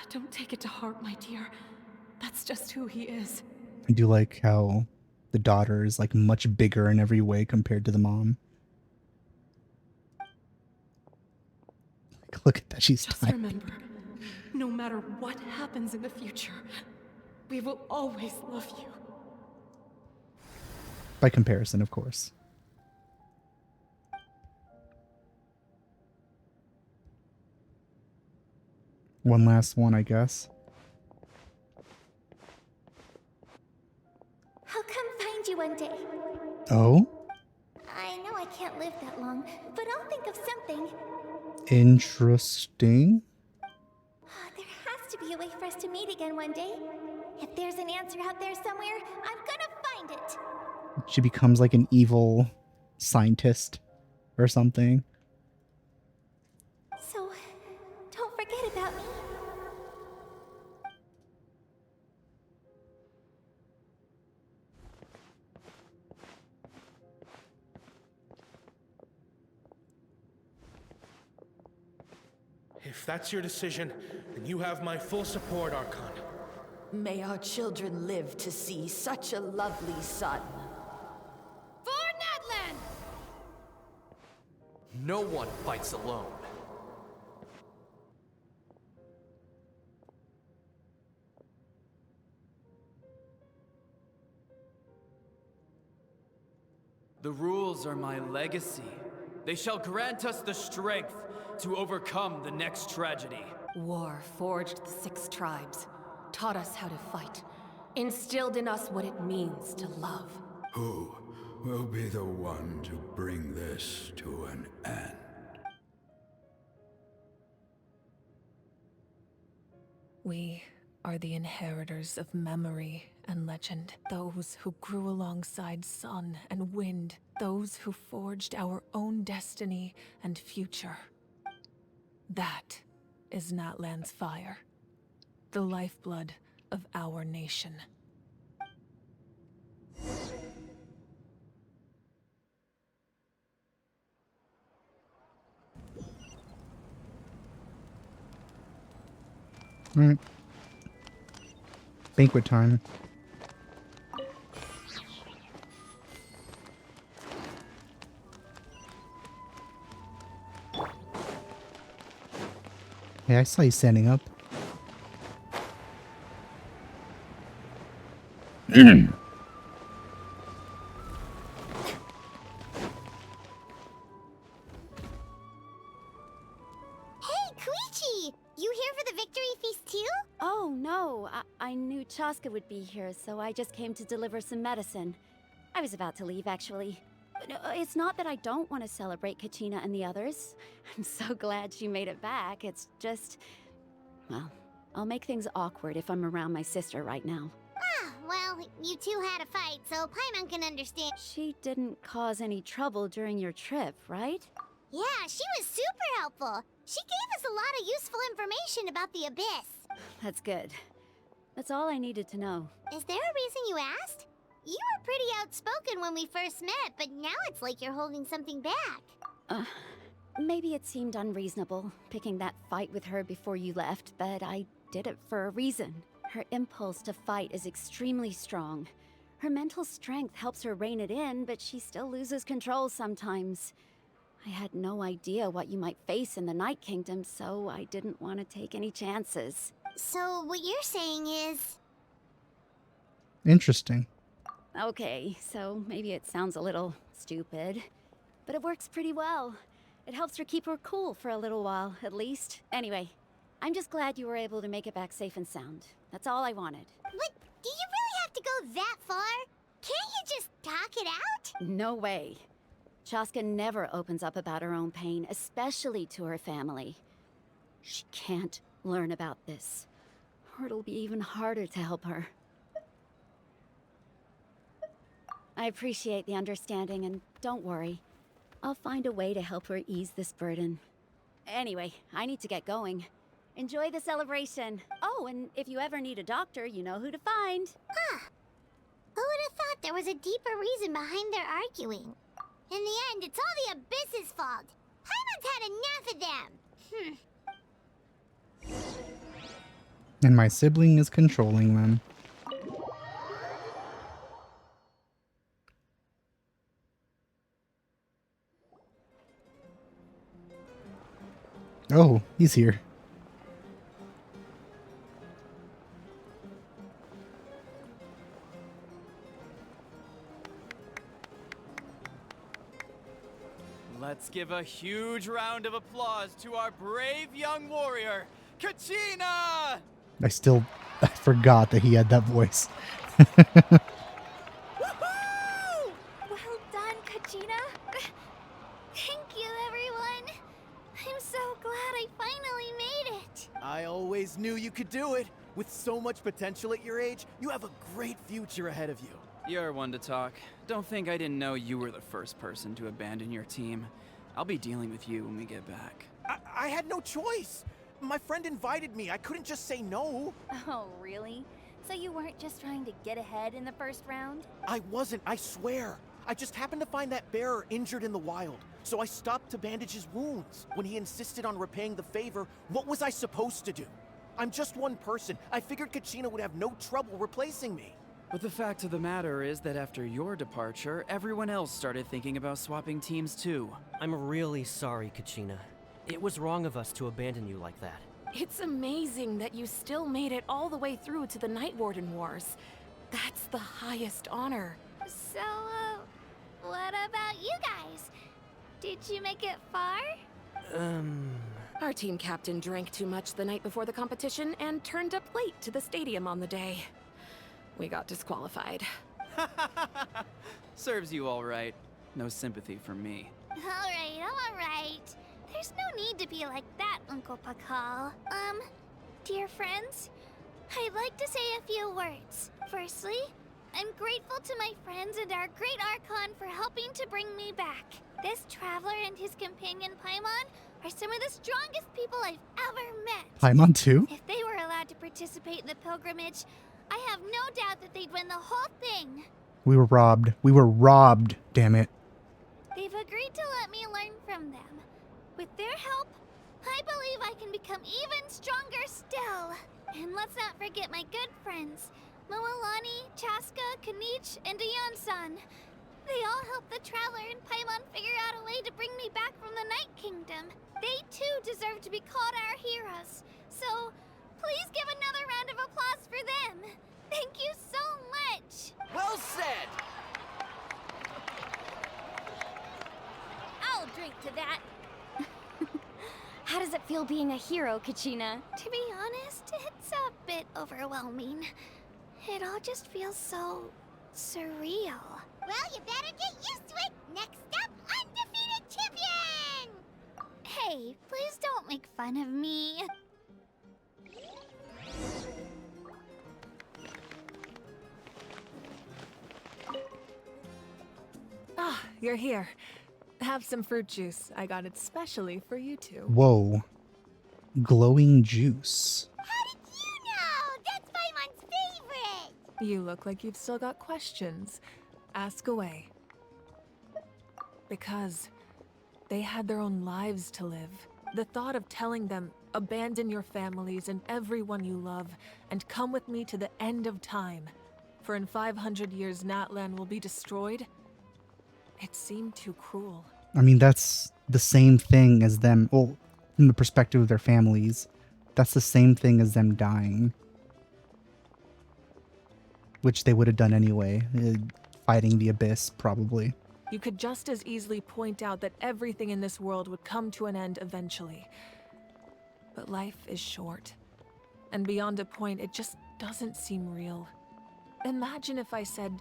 Don't take it to heart, my dear. That's just who he is. I do like how the daughter is like much bigger in every way compared to the mom. Like, look at that, she's Just tiny. remember, no matter what happens in the future, we will always love you. By comparison, of course. One last one, I guess. I'll come find you one day. Oh? I know I can't live that long, but I'll think of something. Interesting. There has to be a way for us to meet again one day. If there's an answer out there somewhere, I'm gonna find it. She becomes like an evil scientist or something. So, don't forget about me. If that's your decision, then you have my full support, Archon. May our children live to see such a lovely son. For Natlan! No one fights alone. The rules are my legacy. They shall grant us the strength to overcome the next tragedy. War forged the 6 tribes, taught us how to fight, instilled in us what it means to love. Who will be the one to bring this to an end? We are the inheritors of memory and legend. Those who grew alongside sun and wind. Those who forged our own destiny and future. That is Natlan's fire. The lifeblood of our nation. Alright. Banquet time. Hey, I saw you standing up. Hey, Koichi! You here for the victory feast too? Oh, no. I knew Chaska would be here, so I just came to deliver some medicine. I was about to leave, actually. But it's not that I don't want to celebrate Kachina and the others. I'm so glad she made it back. It's just... well, I'll make things awkward if I'm around my sister right now. Ah, well, you two had a fight, so Paimon can understand. She didn't cause any trouble during your trip, right? Yeah, she was super helpful. She gave us a lot of useful information about the Abyss. That's good. That's all I needed to know. Is there a reason you asked? You were pretty outspoken when we first met, but now it's like you're holding something back. Maybe it seemed unreasonable, picking that fight with her before you left, but I did it for a reason. Her impulse to fight is extremely strong. Her mental strength helps her rein it in, but she still loses control sometimes. I had no idea what you might face in the Night Kingdom, so I didn't want to take any chances. So what you're saying is... Interesting. Okay, so maybe it sounds a little stupid, but it works pretty well. It helps her keep her cool for a little while, at least. Anyway, I'm just glad you were able to make it back safe and sound. That's all I wanted. But do you really have to go that far? Can't you just talk it out? No way. Chaska never opens up about her own pain, especially to her family. She can't learn about this, or it'll be even harder to help her. I appreciate the understanding, and don't worry. I'll find a way to help her ease this burden. Anyway, I need to get going. Enjoy the celebration. Oh, and if you ever need a doctor, you know who to find. Huh. Who would have thought there was a deeper reason behind their arguing? In the end, it's all the Abyss's fault. Paimon's had enough of them. And my sibling is controlling them. Oh, he's here. Let's give a huge round of applause to our brave young warrior, Kachina! I forgot that he had that voice. Woohoo! Well done, Kachina. Thank you, everyone. I'm so glad I finally made it. I always knew you could do it. With so much potential at your age, you have a great future ahead of you. You're one to talk. Don't think I didn't know you were the first person to abandon your team. I'll be dealing with you when we get back. I had no choice. My friend invited me. I couldn't just say no. Oh, really? So you weren't just trying to get ahead in the first round? I wasn't, I swear. I just happened to find that bearer injured in the wild, so I stopped to bandage his wounds. When he insisted on repaying the favor, what was I supposed to do? I'm just one person. I figured Kachina would have no trouble replacing me. But the fact of the matter is that after your departure, everyone else started thinking about swapping teams too. I'm really sorry, Kachina. It was wrong of us to abandon you like that. It's amazing that you still made it all the way through to the Night Warden Wars. That's the highest honor. So, what about you guys? Did you make it far? Our team captain drank too much the night before the competition and turned up late to the stadium on the day. We got disqualified. Serves you all right. No sympathy for me. Alright. There's no need to be like that, Uncle Pakal. Dear friends, I'd like to say a few words. Firstly, I'm grateful to my friends and our great Archon for helping to bring me back. This traveler and his companion Paimon are some of the strongest people I've ever met. Paimon too? If they were allowed to participate in the pilgrimage, I have no doubt that they'd win the whole thing. We were robbed. We were robbed, damn it. They've agreed to let me learn from them. With their help, I believe I can become even stronger still. And let's not forget my good friends, Moalani, Chaska, Kanich, and Ayan-san. They all helped the Traveler and Paimon figure out a way to bring me back from the Night Kingdom. They too deserve to be called our heroes. So, please give another round of applause for them. Thank you so much. Well said! I'll drink to that. How does it feel being a hero, Kachina? To be honest, it's a bit overwhelming. It all just feels so surreal. Well, you better get used to it. Next up, undefeated champion! Hey, please don't make fun of me. Ah, you're here. Have some fruit juice. I got it specially for you two. Whoa. Glowing juice. How did you know? That's Paimon's favorite! You look like you've still got questions. Ask away. Because they had their own lives to live. The thought of telling them, abandon your families and everyone you love, and come with me to the end of time. For in 500 years, Natlan will be destroyed. It seemed too cruel. I mean, that's the same thing as them, well, from the perspective of their families, that's the same thing as them dying. Which they would have done anyway, fighting the Abyss, probably. You could just as easily point out that everything in this world would come to an end eventually. But life is short. And beyond a point, it just doesn't seem real. Imagine if I said,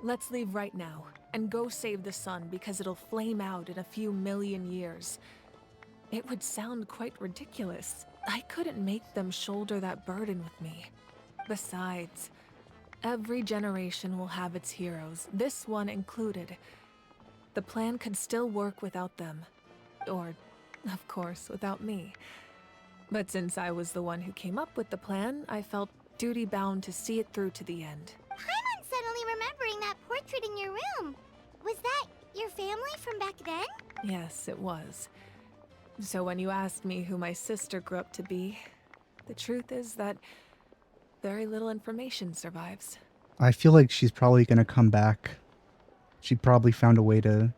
Let's leave right now and go save the sun because it'll flame out in a few million years. It would sound quite ridiculous. I couldn't make them shoulder that burden with me. Besides, every generation will have its heroes, this one included. The plan could still work without them. Or, of course, without me. But since I was the one who came up with the plan, I felt duty-bound to see it through to the end. I'm suddenly remembering that portrait in your room. Was that your family from back then? Yes, it was. So when you asked me who my sister grew up to be, the truth is that very little information survives. I feel like she's probably gonna come back. She probably found a way to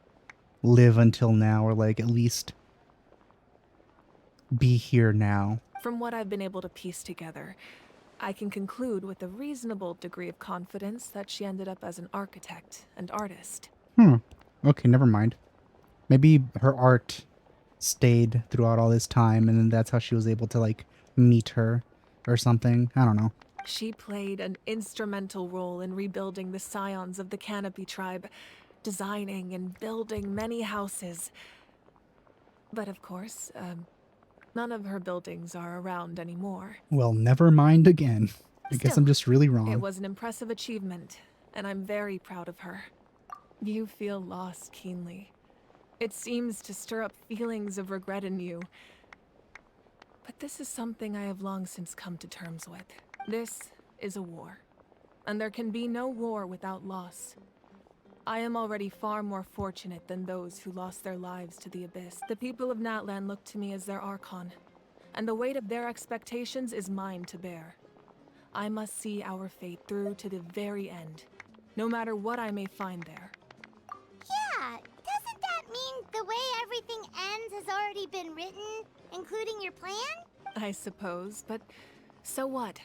live until now, or like at least be here now. From what I've been able to piece together, I can conclude with a reasonable degree of confidence that she ended up as an architect and artist. Okay, never mind. Maybe her art stayed throughout all this time, and then that's how she was able to like meet her or something. I don't know. She played an instrumental role in rebuilding the scions of the Canopy tribe, designing and building many houses. But of course, none of her buildings are around anymore. Well, never mind again. I guess Still, I'm just really wrong. It was an impressive achievement, and I'm very proud of her. You feel loss keenly. It seems to stir up feelings of regret in you. But this is something I have long since come to terms with. This is a war, and there can be no war without loss. I am already far more fortunate than those who lost their lives to the Abyss. The people of Natlan look to me as their Archon, and the weight of their expectations is mine to bear. I must see our fate through to the very end, no matter what I may find there. Yeah, doesn't that mean the way everything ends has already been written, including your plan? I suppose, but so what?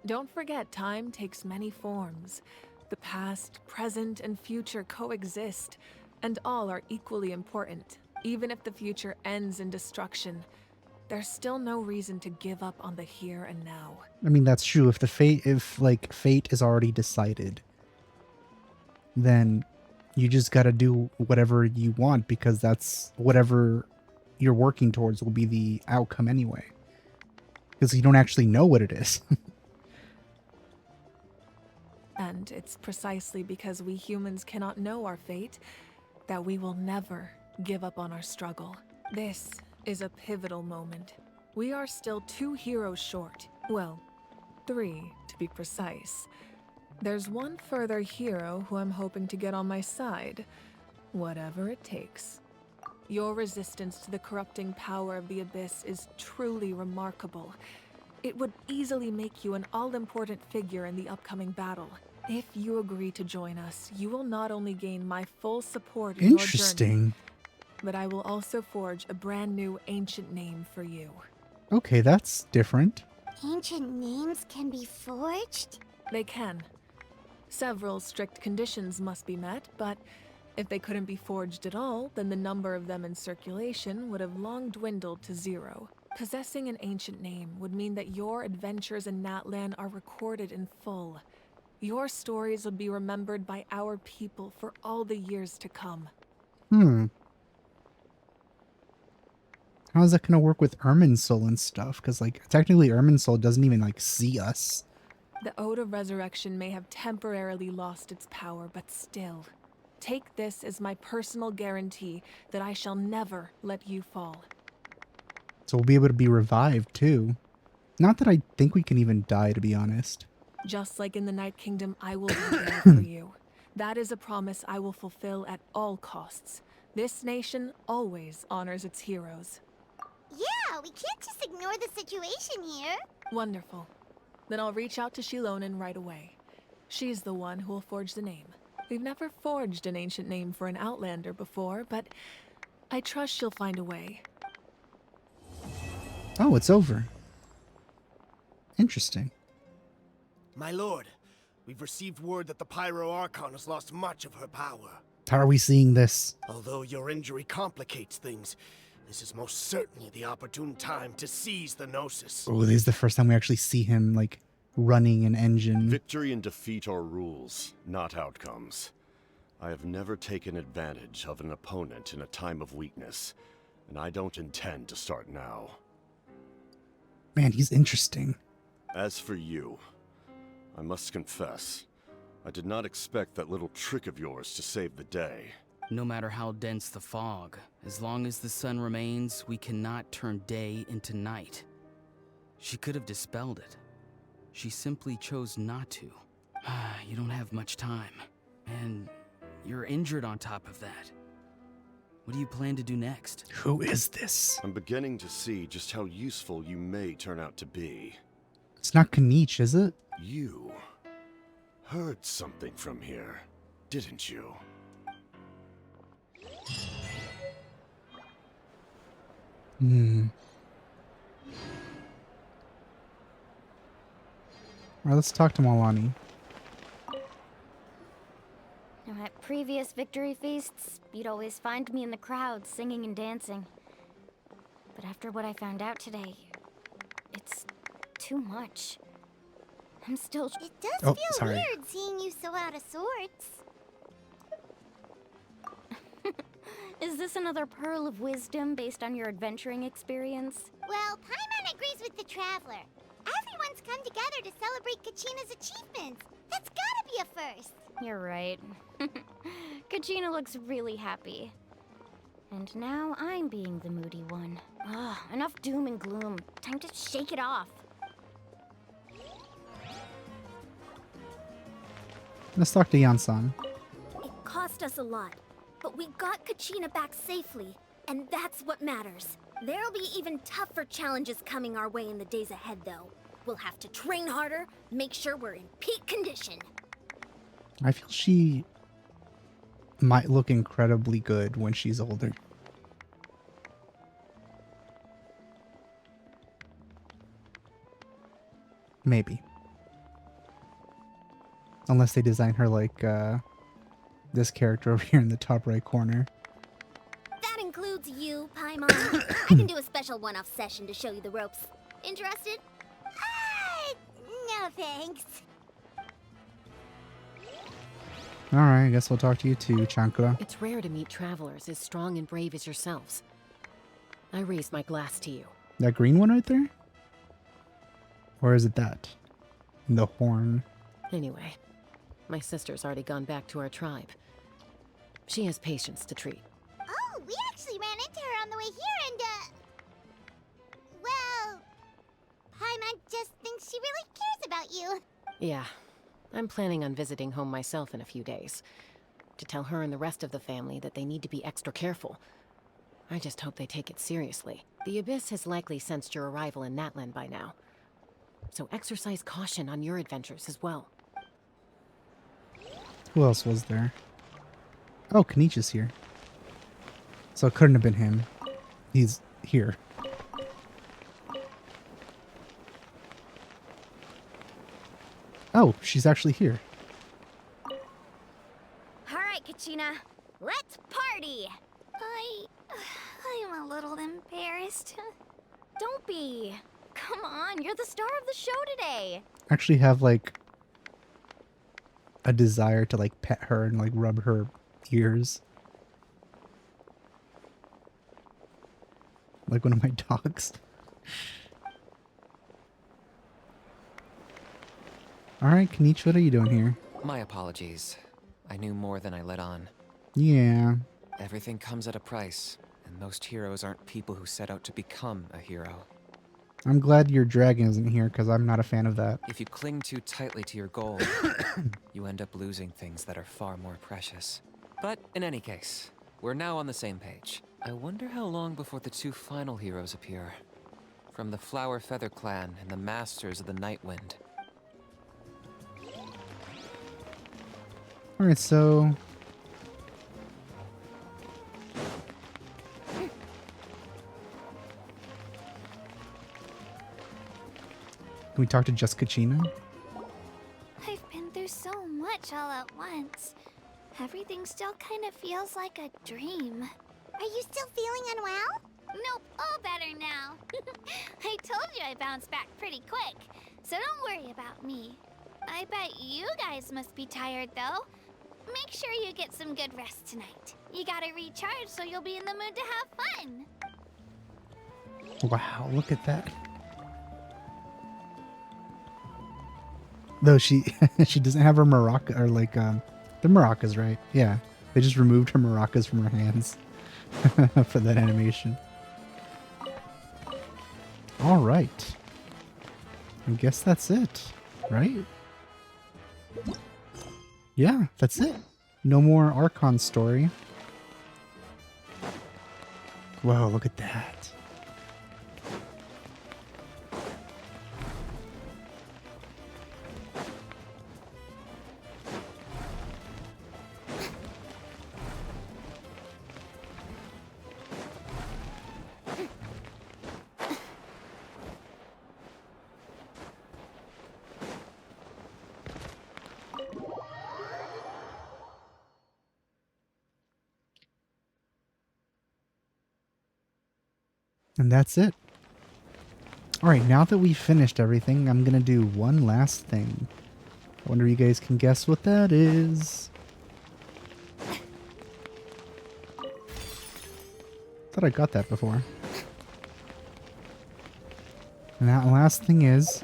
Don't forget, time takes many forms. The past, present, and future coexist, and all are equally important. Even if the future ends in destruction, there's still no reason to give up on the here and now. I mean, that's true. If fate is already decided, then you just gotta do whatever you want, because that's whatever you're working towards will be the outcome anyway. Because you don't actually know what it is. And it's precisely because we humans cannot know our fate that we will never give up on our struggle. This is a pivotal moment. We are still 2 heroes short. Well, 3 to be precise. There's one further hero who I'm hoping to get on my side, whatever it takes. Your resistance to the corrupting power of the Abyss is truly remarkable. It would easily make you an all-important figure in the upcoming battle. If you agree to join us, you will not only gain my full support in your journey, Interesting. but I will also forge a brand new ancient name for you. Okay, that's different. Ancient names can be forged? They can. Several strict conditions must be met, but if they couldn't be forged at all, then the number of them in circulation would have long dwindled to 0. Possessing an ancient name would mean that your adventures in Natlan are recorded in full. Your stories would be remembered by our people for all the years to come. How is that gonna work with Irminsul and stuff? Because, like, technically Irminsul doesn't even, like, see us. The Ode of Resurrection may have temporarily lost its power, but still. Take this as my personal guarantee that I shall never let you fall. So we'll be able to be revived, too. Not that I think we can even die, to be honest. Just like in the Night Kingdom, I will be there for you. That is a promise I will fulfill at all costs. This nation always honors its heroes. Yeah, we can't just ignore the situation here. Wonderful. Then I'll reach out to Shilonen right away. She's the one who will forge the name. We've never forged an ancient name for an Outlander before, but I trust she'll find a way. Oh, it's over. Interesting. My lord, we've received word that the Pyro Archon has lost much of her power. How are we seeing this? Although your injury complicates things, this is most certainly the opportune time to seize the Gnosis. Oh, this is the first time we actually see him, like, running an engine. Victory and defeat are rules, not outcomes. I have never taken advantage of an opponent in a time of weakness, and I don't intend to start now. Man, he's interesting. As for you, I must confess, I did not expect that little trick of yours to save the day. No matter how dense the fog, as long as the sun remains, we cannot turn day into night. She could have dispelled it. She simply chose not to. You don't have much time, and you're injured on top of that. What do you plan to do next? Who is this? I'm beginning to see just how useful you may turn out to be. It's not Kanich, is it? You heard something from here, didn't you? Alright, let's talk to Malani. Now, at previous victory feasts, you'd always find me in the crowd singing and dancing. But after what I found out today, it's too much. I'm still... It does feel weird seeing you so out of sorts. Is this another pearl of wisdom based on your adventuring experience? Well, Paimon agrees with the Traveler. Everyone's come together to celebrate Kachina's achievements. That's gotta be a first. You're right. Kachina looks really happy. And now I'm being the moody one. Enough doom and gloom. Time to shake it off. Let's talk to Yansan. It cost us a lot, but we got Kachina back safely, and that's what matters. There'll be even tougher challenges coming our way in the days ahead, though. We'll have to train harder, make sure we're in peak condition. I feel she might look incredibly good when she's older. Maybe. Unless they design her like this character over here in the top right corner. That includes you, Paimon. I can do a special one-off session to show you the ropes. Interested? No thanks. Alright, I guess we'll talk to you too, Chankura. It's rare to meet travelers as strong and brave as yourselves. I raise my glass to you. That green one right there? Or is it that? The horn. Anyway, my sister's already gone back to our tribe. She has patients to treat. Oh, we actually ran into her on the way here and, well, Paimon just thinks she really cares about you. Yeah, I'm planning on visiting home myself in a few days. To tell her and the rest of the family that they need to be extra careful. I just hope they take it seriously. The Abyss has likely sensed your arrival in Natlan by now. So exercise caution on your adventures as well. Who else was there? Oh, Kanich is here. So it couldn't have been him. He's here. Oh, she's actually here. Alright, Kachina. Let's party! I'm a little embarrassed. Don't be. Come on, you're the star of the show today. Actually have like a desire to like pet her and like rub her ears. Like one of my dogs. Alright, Kanich, what are you doing here? My apologies. I knew more than I let on. Yeah. Everything comes at a price, and most heroes aren't people who set out to become a hero. I'm glad your dragon isn't here because I'm not a fan of that. If you cling too tightly to your goal, you end up losing things that are far more precious. But in any case, we're now on the same page. I wonder how long before the two final heroes appear. From the Flower Feather Clan and the Masters of the Night Wind. Alright, so... Can we talk to just Kachina? I've been through so much all at once. Everything still kind of feels like a dream. Are you still feeling unwell? Nope, all better now. I told you I bounced back pretty quick. so don't worry about me. I bet you guys must be tired, though. Make sure you get some good rest tonight. You gotta recharge so you'll be in the mood to have fun. Wow, look at that. Though she she doesn't have her maraca, or like the maracas, right? Yeah, they just removed her maracas from her hands for that animation. All right, I guess that's it, right? Yeah, that's it. No more Archon story. Whoa, look at that. And that's it. Alright, now that we've finished everything, I'm gonna do one last thing. I wonder if you guys can guess what that is. Thought I got that before. And that last thing is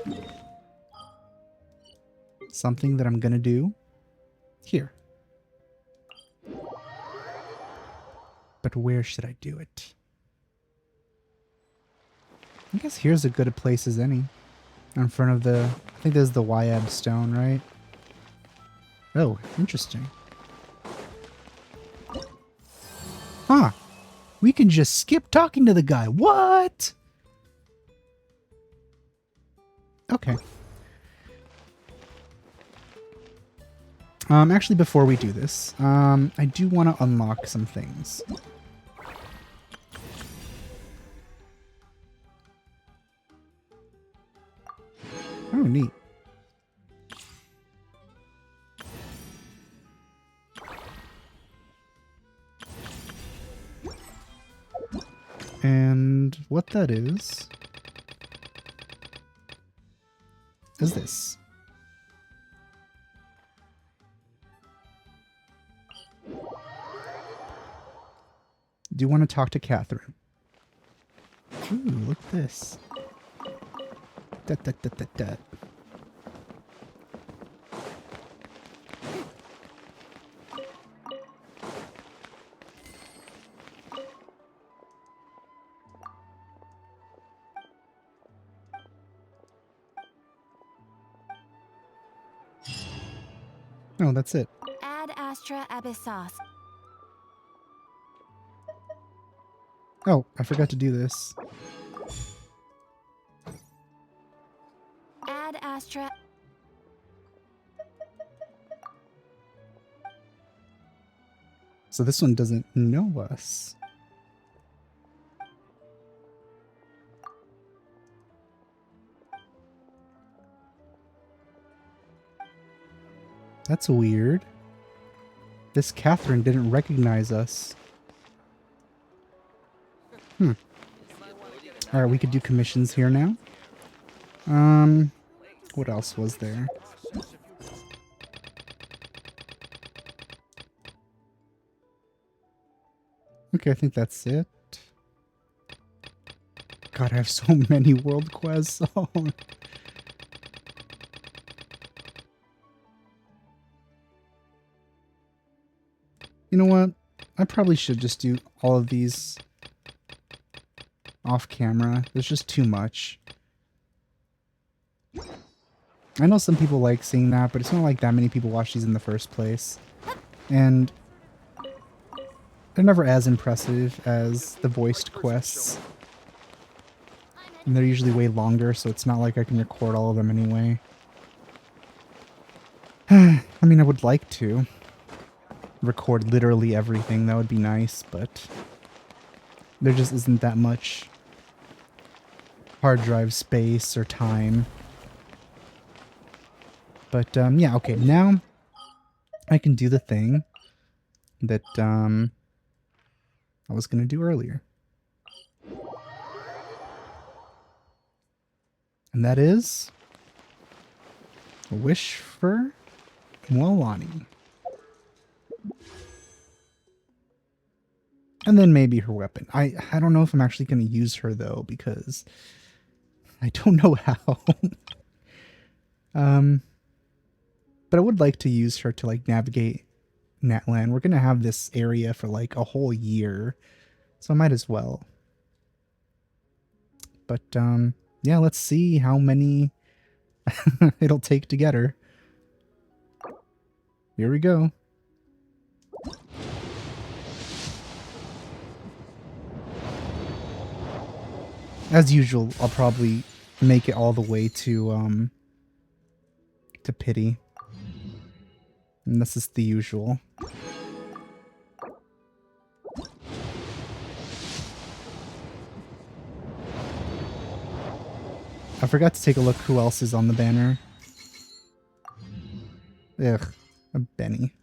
something that I'm gonna do here. But where should I do it? I guess here's as good a place as any. In front of the... I think this is the Wyab stone, right? Oh, interesting. Huh. We can just skip talking to the guy. What? Okay. Actually, before we do this, I do want to unlock some things. Oh, neat. And what that is this. Do you want to talk to Catherine? Ooh, look at this. Da. Oh, that's it. Ad Astra Abyssos. Oh, I forgot to do this. Ad Astra. So this one doesn't know us. That's weird. This Catherine didn't recognize us. Alright, we could do commissions here now. What else was there? Okay, I think that's it. God, I have so many world quests. Oh. You know what? I probably should just do all of these off camera. There's just too much. I know some people like seeing that, but it's not like that many people watch these in the first place. And they're never as impressive as the voiced quests. And they're usually way longer, so it's not like I can record all of them anyway. I mean, I would like to record literally everything. That would be nice, but there just isn't that much hard drive space or time. But yeah, okay, now I can do the thing that I was going to do earlier. And that is A wish for Mualani. And then maybe her weapon. I don't know if I'm actually going to use her, though, because I don't know how. But I would like to use her to, like, navigate Natlan. We're going to have this area for, like, a whole year, so I might as well. But, yeah, let's see how many it'll take to get her. Here we go. As usual, I'll probably make it all the way to Pity. And this is the usual. I forgot to take a look who else is on the banner. Ugh, a Benny.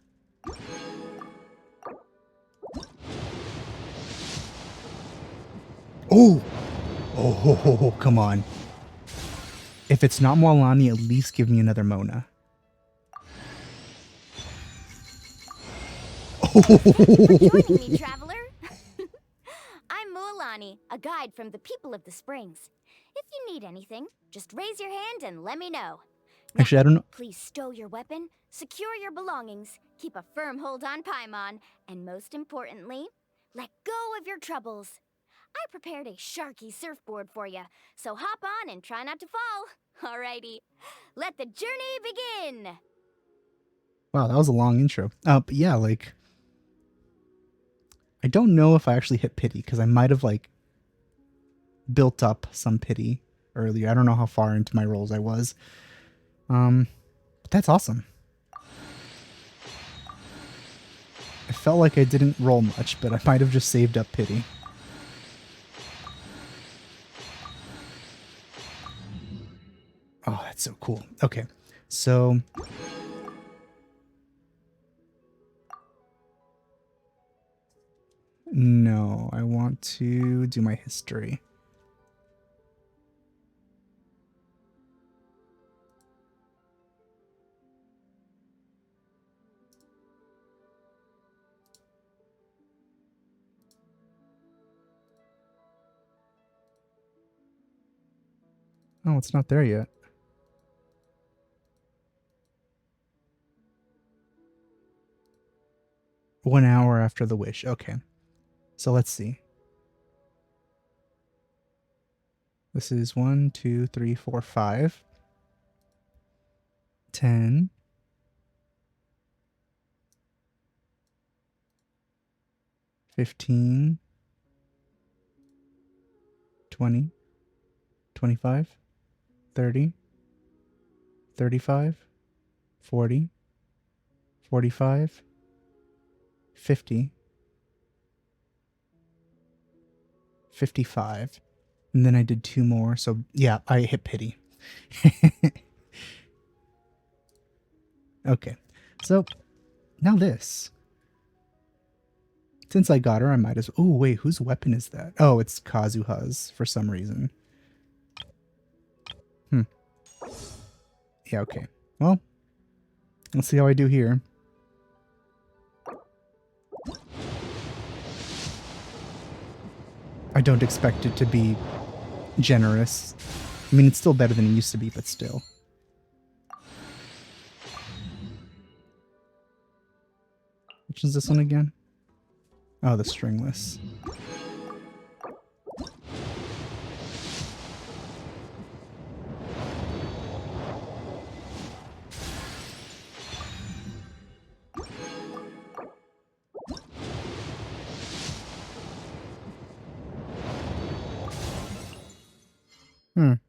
Oh! Oh, come on. If it's not Mualani, at least give me another Mona. Joining me, traveler. I'm Mualani, a guide from the people of the Springs. If you need anything, just raise your hand and let me know. Actually, I don't know. Please stow your weapon, secure your belongings, keep a firm hold on Paimon, and most importantly, let go of your troubles. I prepared a Sharky surfboard for you, so hop on and try not to fall. Alrighty, let the journey begin! Wow, that was a long intro. But yeah, like, I don't know if I actually hit Pity, because I might have, like, built up some Pity earlier. I don't know how far into my rolls I was. But that's awesome. I felt like I didn't roll much, but I might have just saved up Pity. Oh, that's so cool. Okay, so... No, I want to do my history. Oh, it's not there yet. One hour after the wish. Okay. So let's see. This is 1, 2, 3, 4, 5. 10. 15. 20. 25. 30. 35. 40. 45. 50. 55. And then I did 2 more. So yeah, I hit Pity. Okay. So now this. Since I got her, I might as well. Oh, wait, whose weapon is that? Oh, it's Kazuha's for some reason. Yeah, okay. Well, let's see how I do here. I don't expect it to be generous. I mean, it's still better than it used to be, but still. Which is this one again? Oh, the stringless.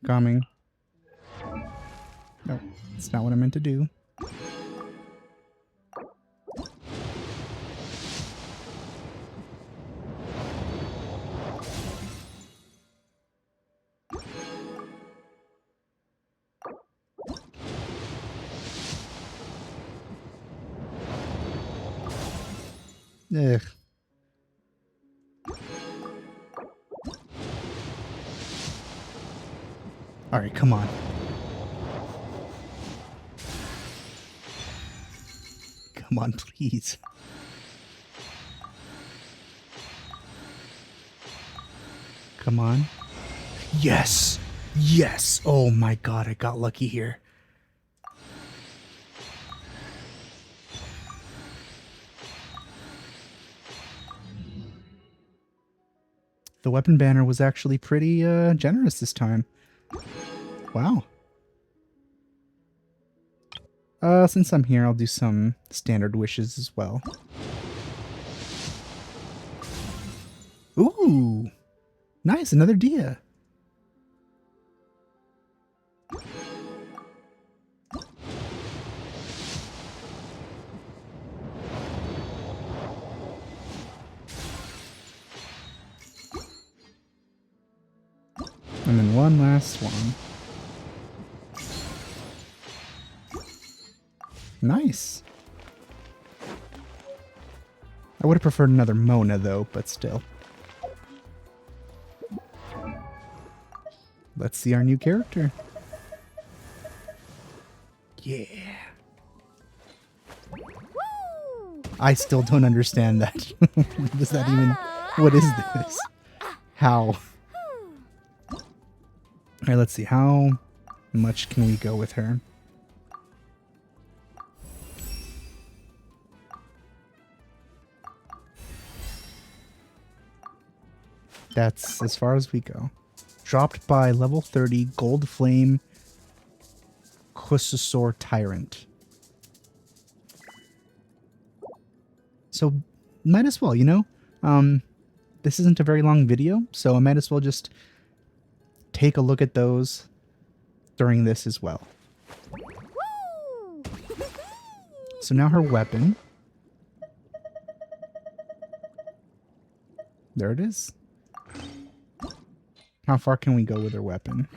Calming. No, it's not what I meant to do. Ugh. Alright, come on. Come on, please. Come on. Yes! Yes! Oh my god, I got lucky here. The weapon banner was actually pretty generous this time. Wow. Since I'm here, I'll do some standard wishes as well. Ooh! Nice, another Dia. And then one last one. Nice. I would have preferred another Mona though, but still. Let's see our new character. Yeah. I still don't understand that. Does that even... What is this? How? Alright, let's see. How much can we go with her? That's as far as we go. Dropped by level 30 Gold Flame Kususor Tyrant. So, might as well, you know? This isn't a very long video, so I might as well just take a look at those during this as well. So now her weapon. There it is. How far can we go with her weapon?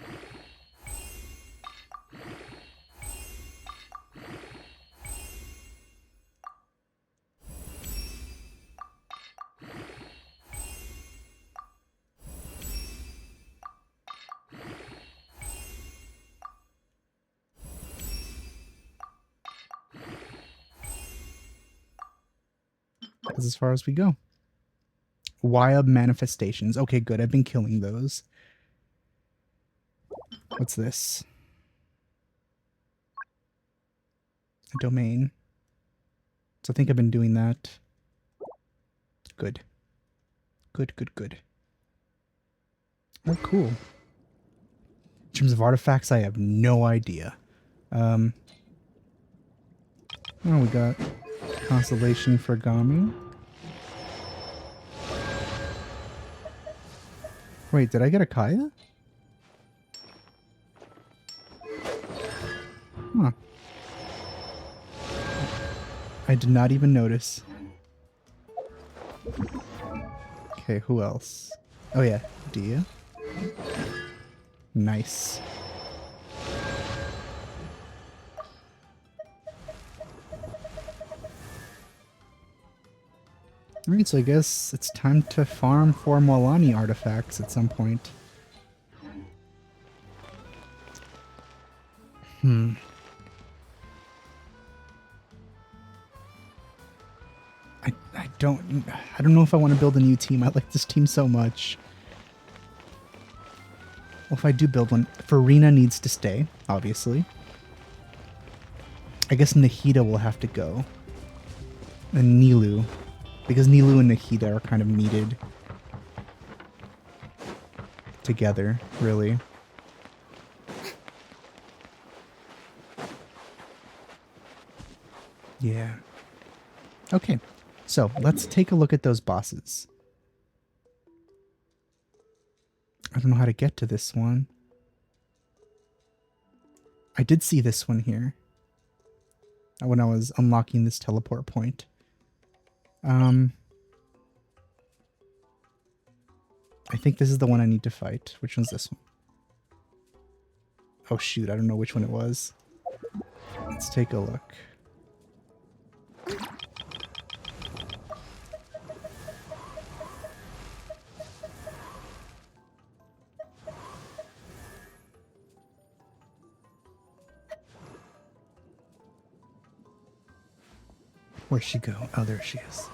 That's as far as we go. Wild manifestations. Okay, good. I've been killing those. What's this? A domain. So I think I've been doing that. Good. Good, good, good. Oh, cool. In terms of artifacts, I have no idea. Oh, we got Constellation for Gami. Wait, did I get a Kaya? Huh. I did not even notice. Okay, who else? Oh yeah, Dia. Nice. Alright, so I guess it's time to farm for Molani artifacts at some point. I don't know if I want to build a new team. I like this team so much. Well, if I do build one, Farina needs to stay, obviously. I guess Nahida will have to go. And Nilu. Because Nilu and Nahida are kind of needed together, really. Yeah. Okay, so let's take a look at those bosses. I don't know how to get to this one. I did see this one here when I was unlocking this teleport point. I think this is the one I need to fight. Which one's this one? Oh shoot, I don't know which one it was. Let's take a look. Where'd she go? Oh, there she is.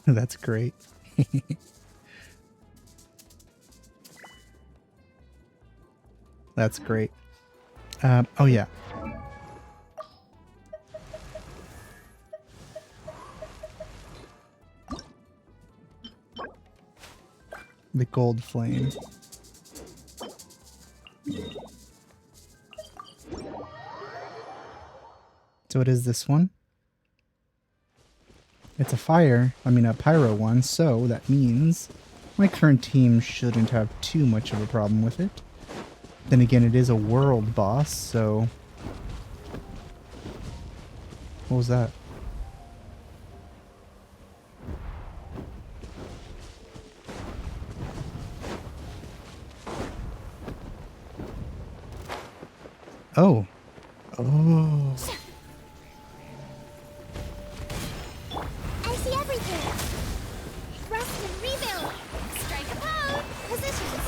That's great. That's great. Oh yeah. The gold flame. So what is this one? It's a pyro one, so that means my current team shouldn't have too much of a problem with it. Then again, it is a world boss, so... What was that? Oh. Oh. I see everything. Rest and rebuild. Strike a pose. Positions.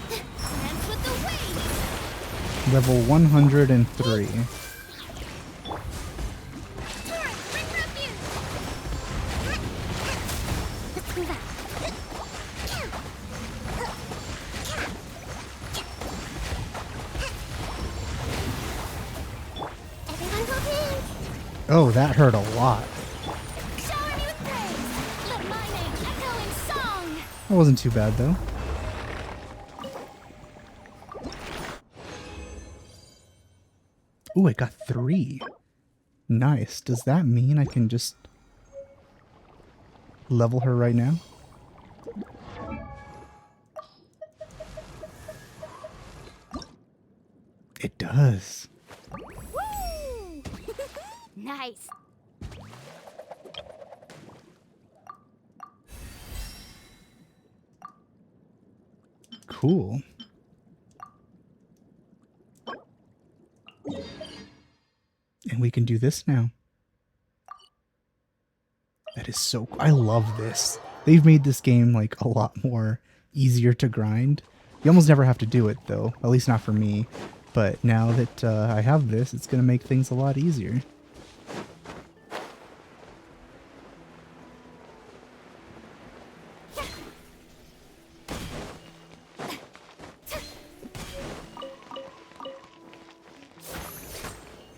Dance with the wings. Level 103. Oh, that hurt a lot. That wasn't too bad, though. Ooh, I got 3. Nice. Does that mean I can just level her right now? It does. Woo! Nice. Cool. And we can do this now. That is so cool. I love this. They've made this game like a lot more easier to grind. You almost never have to do it though, at least not for me. But now that I have this, it's going to make things a lot easier.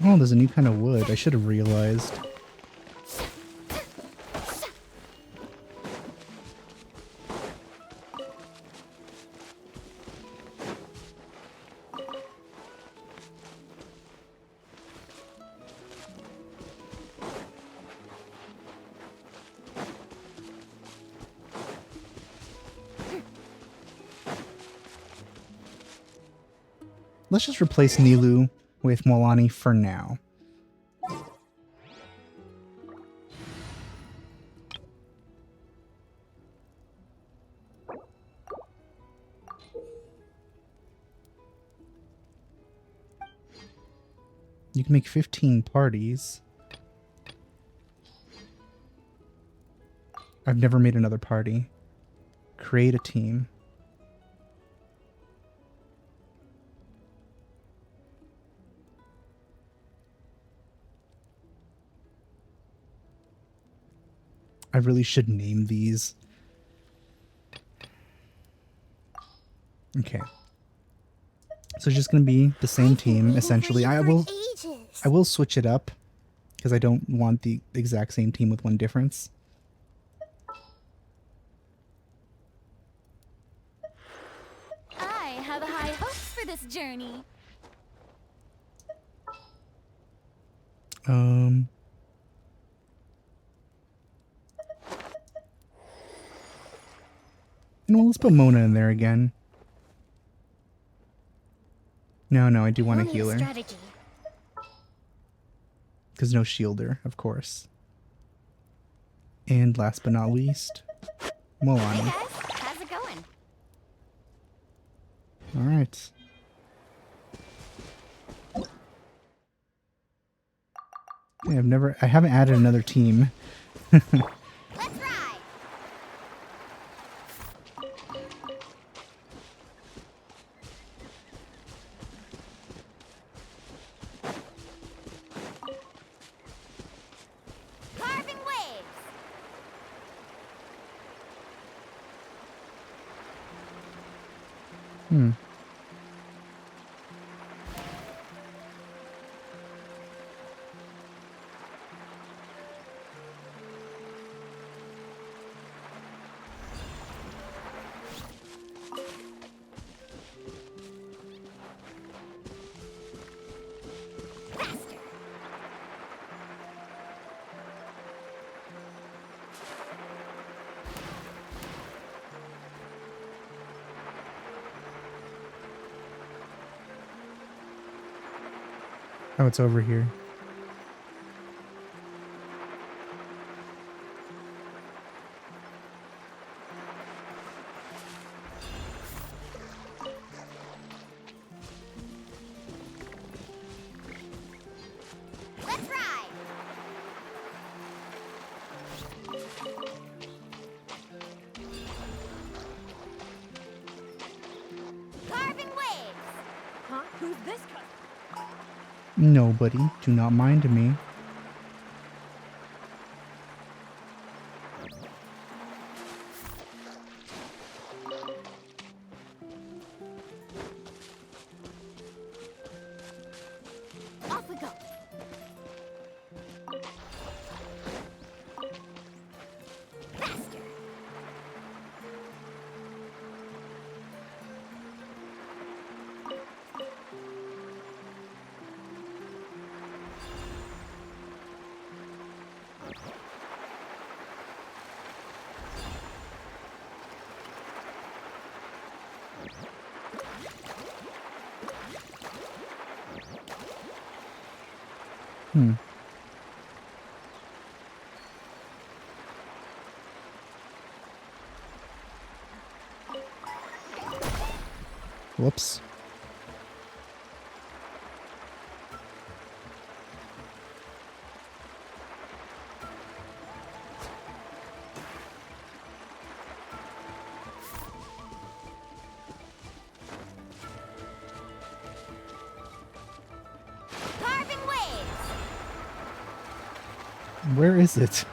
Oh, there's a new kind of wood. I should have realized. Let's just replace Nilu with Molani for now. You can make 15 parties. I've never made another party. Create a team. I really should name these. Okay. So it's just going to be the same team, essentially. I will switch it up, because I don't want the exact same team with one difference. I have high hopes for this journey. You know, let's put Mona in there again. No, I do want a healer. Because no shielder, of course. And last but not least, Molani. Hey guys, how's it going? Alright. Yeah, I haven't added another team. Let's ride. Hmm. Oh, it's over here. Let's ride! Carving waves! Huh? Who's this guy? Nobody. Do not mind me. Off we go! Faster! Hmm. Whoops. Carving waves! Where is it?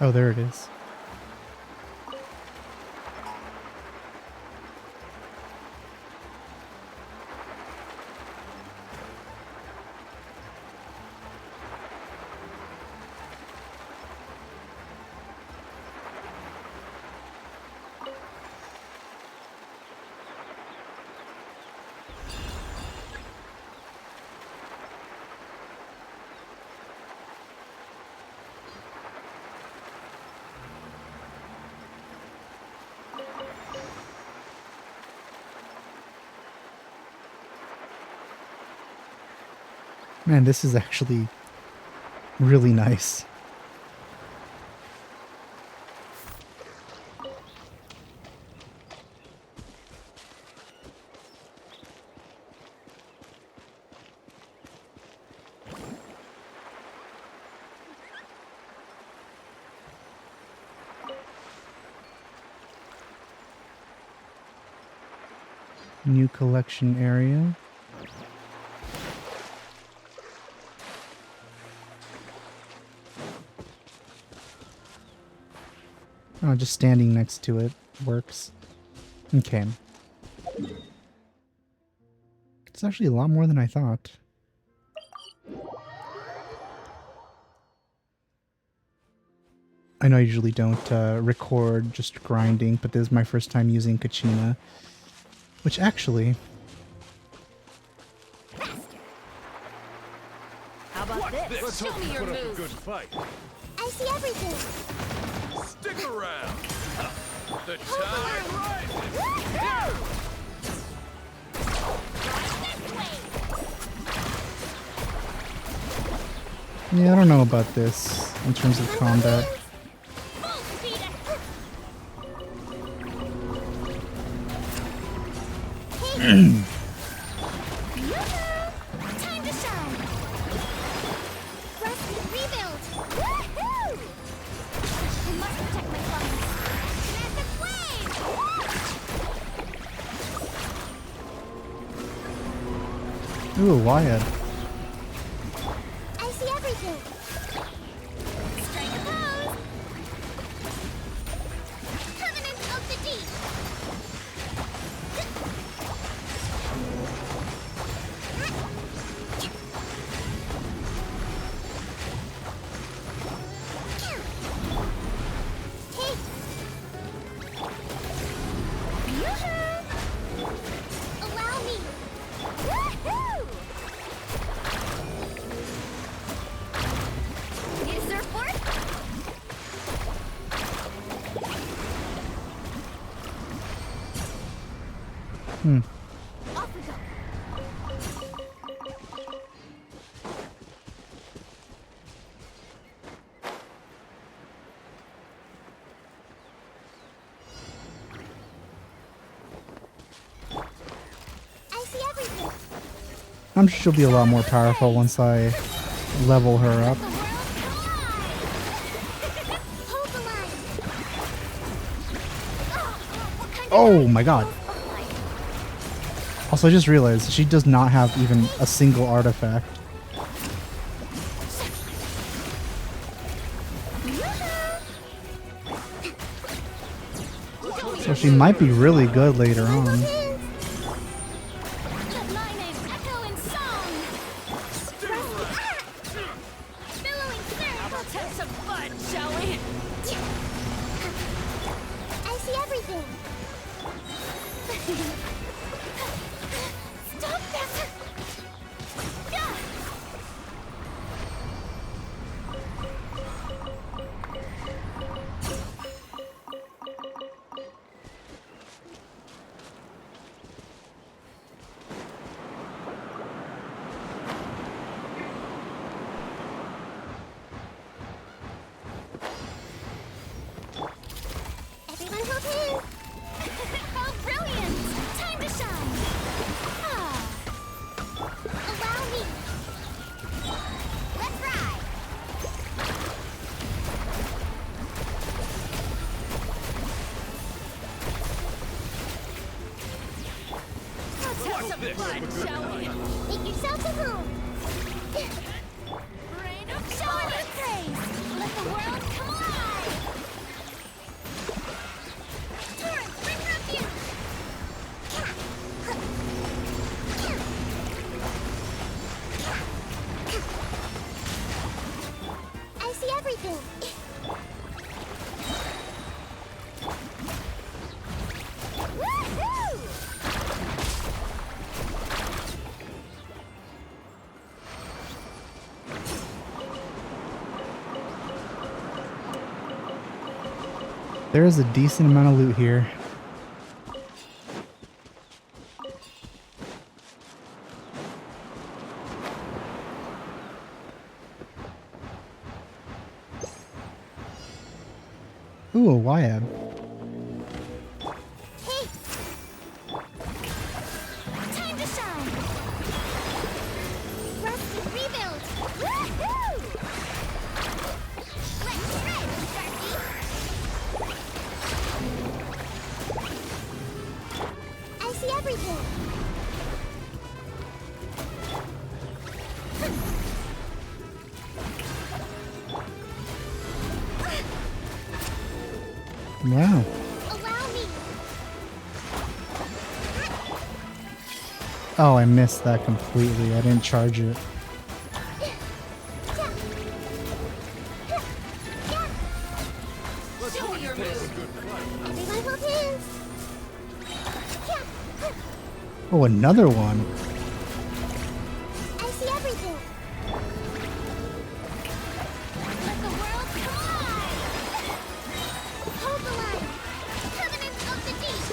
Oh, there it is. Man, this is actually really nice. New collection area. Oh, just standing next to it works. Okay. It's actually a lot more than I thought. I know I usually don't record just grinding, but this is my first time using Kachina. Which actually... How about this? Let's Show hope me you your put up a moves. good fight. I see everything! Stick around. The Hold tide on. rises. Woohoo! Yeah, I don't know about this in terms of combat. Time to shine! Rest and rebuild! Woohoo! I must protect my clients. Massive wave! Ooh, a Wyatt. I see everything! Strike a pose! Hmm. Off we go. I see everything. I'm sure she'll be a lot more powerful once I level her up. Oh my god. Also, I just realized she does not have even a single artifact. So she might be really good later on. I see everything. Stop this! Everyone hold hands. How brilliant! Time to shine. Ah. Allow me. Let's ride. Let's have some fun, shall we? Make yourselves at home. Rain of show and praise. Let the world come alive. Torrent, bring refuge. I see everything. Woohoo! There is a decent amount of loot here. Ooh, a Wyab. Hey! Time to shine! Rust and rebuild! Woohoo! Let's shred, Darky! I see everything! Wow. Allow me! Oh, I missed that completely. I didn't charge it. Show me your moves! Everyone hold hands! Oh, another one. I see everything! Let the world come alive! Hold the line! Covenant of the Deep!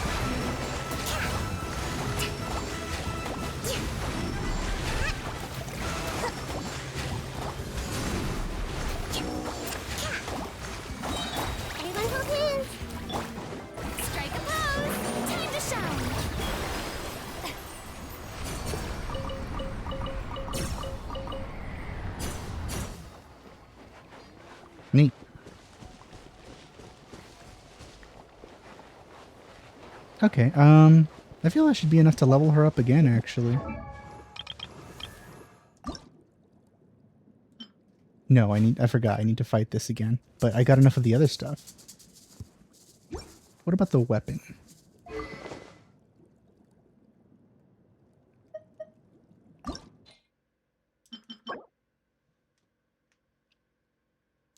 Everyone hold hands! Strike a pose! Time to shine! Neat. Okay, I feel that should be enough to level her up again, actually. No, I forgot. I need to fight this again. But I got enough of the other stuff. What about the weapon?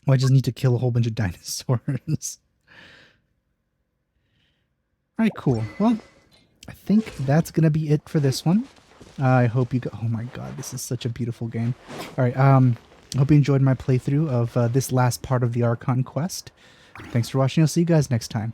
Oh, I just need to kill a whole bunch of dinosaurs. Alright, cool. Well, I think that's going to be it for this one. I hope you oh my god, this is such a beautiful game. Alright, I hope you enjoyed my playthrough of this last part of the Archon quest. Thanks for watching. I'll see you guys next time.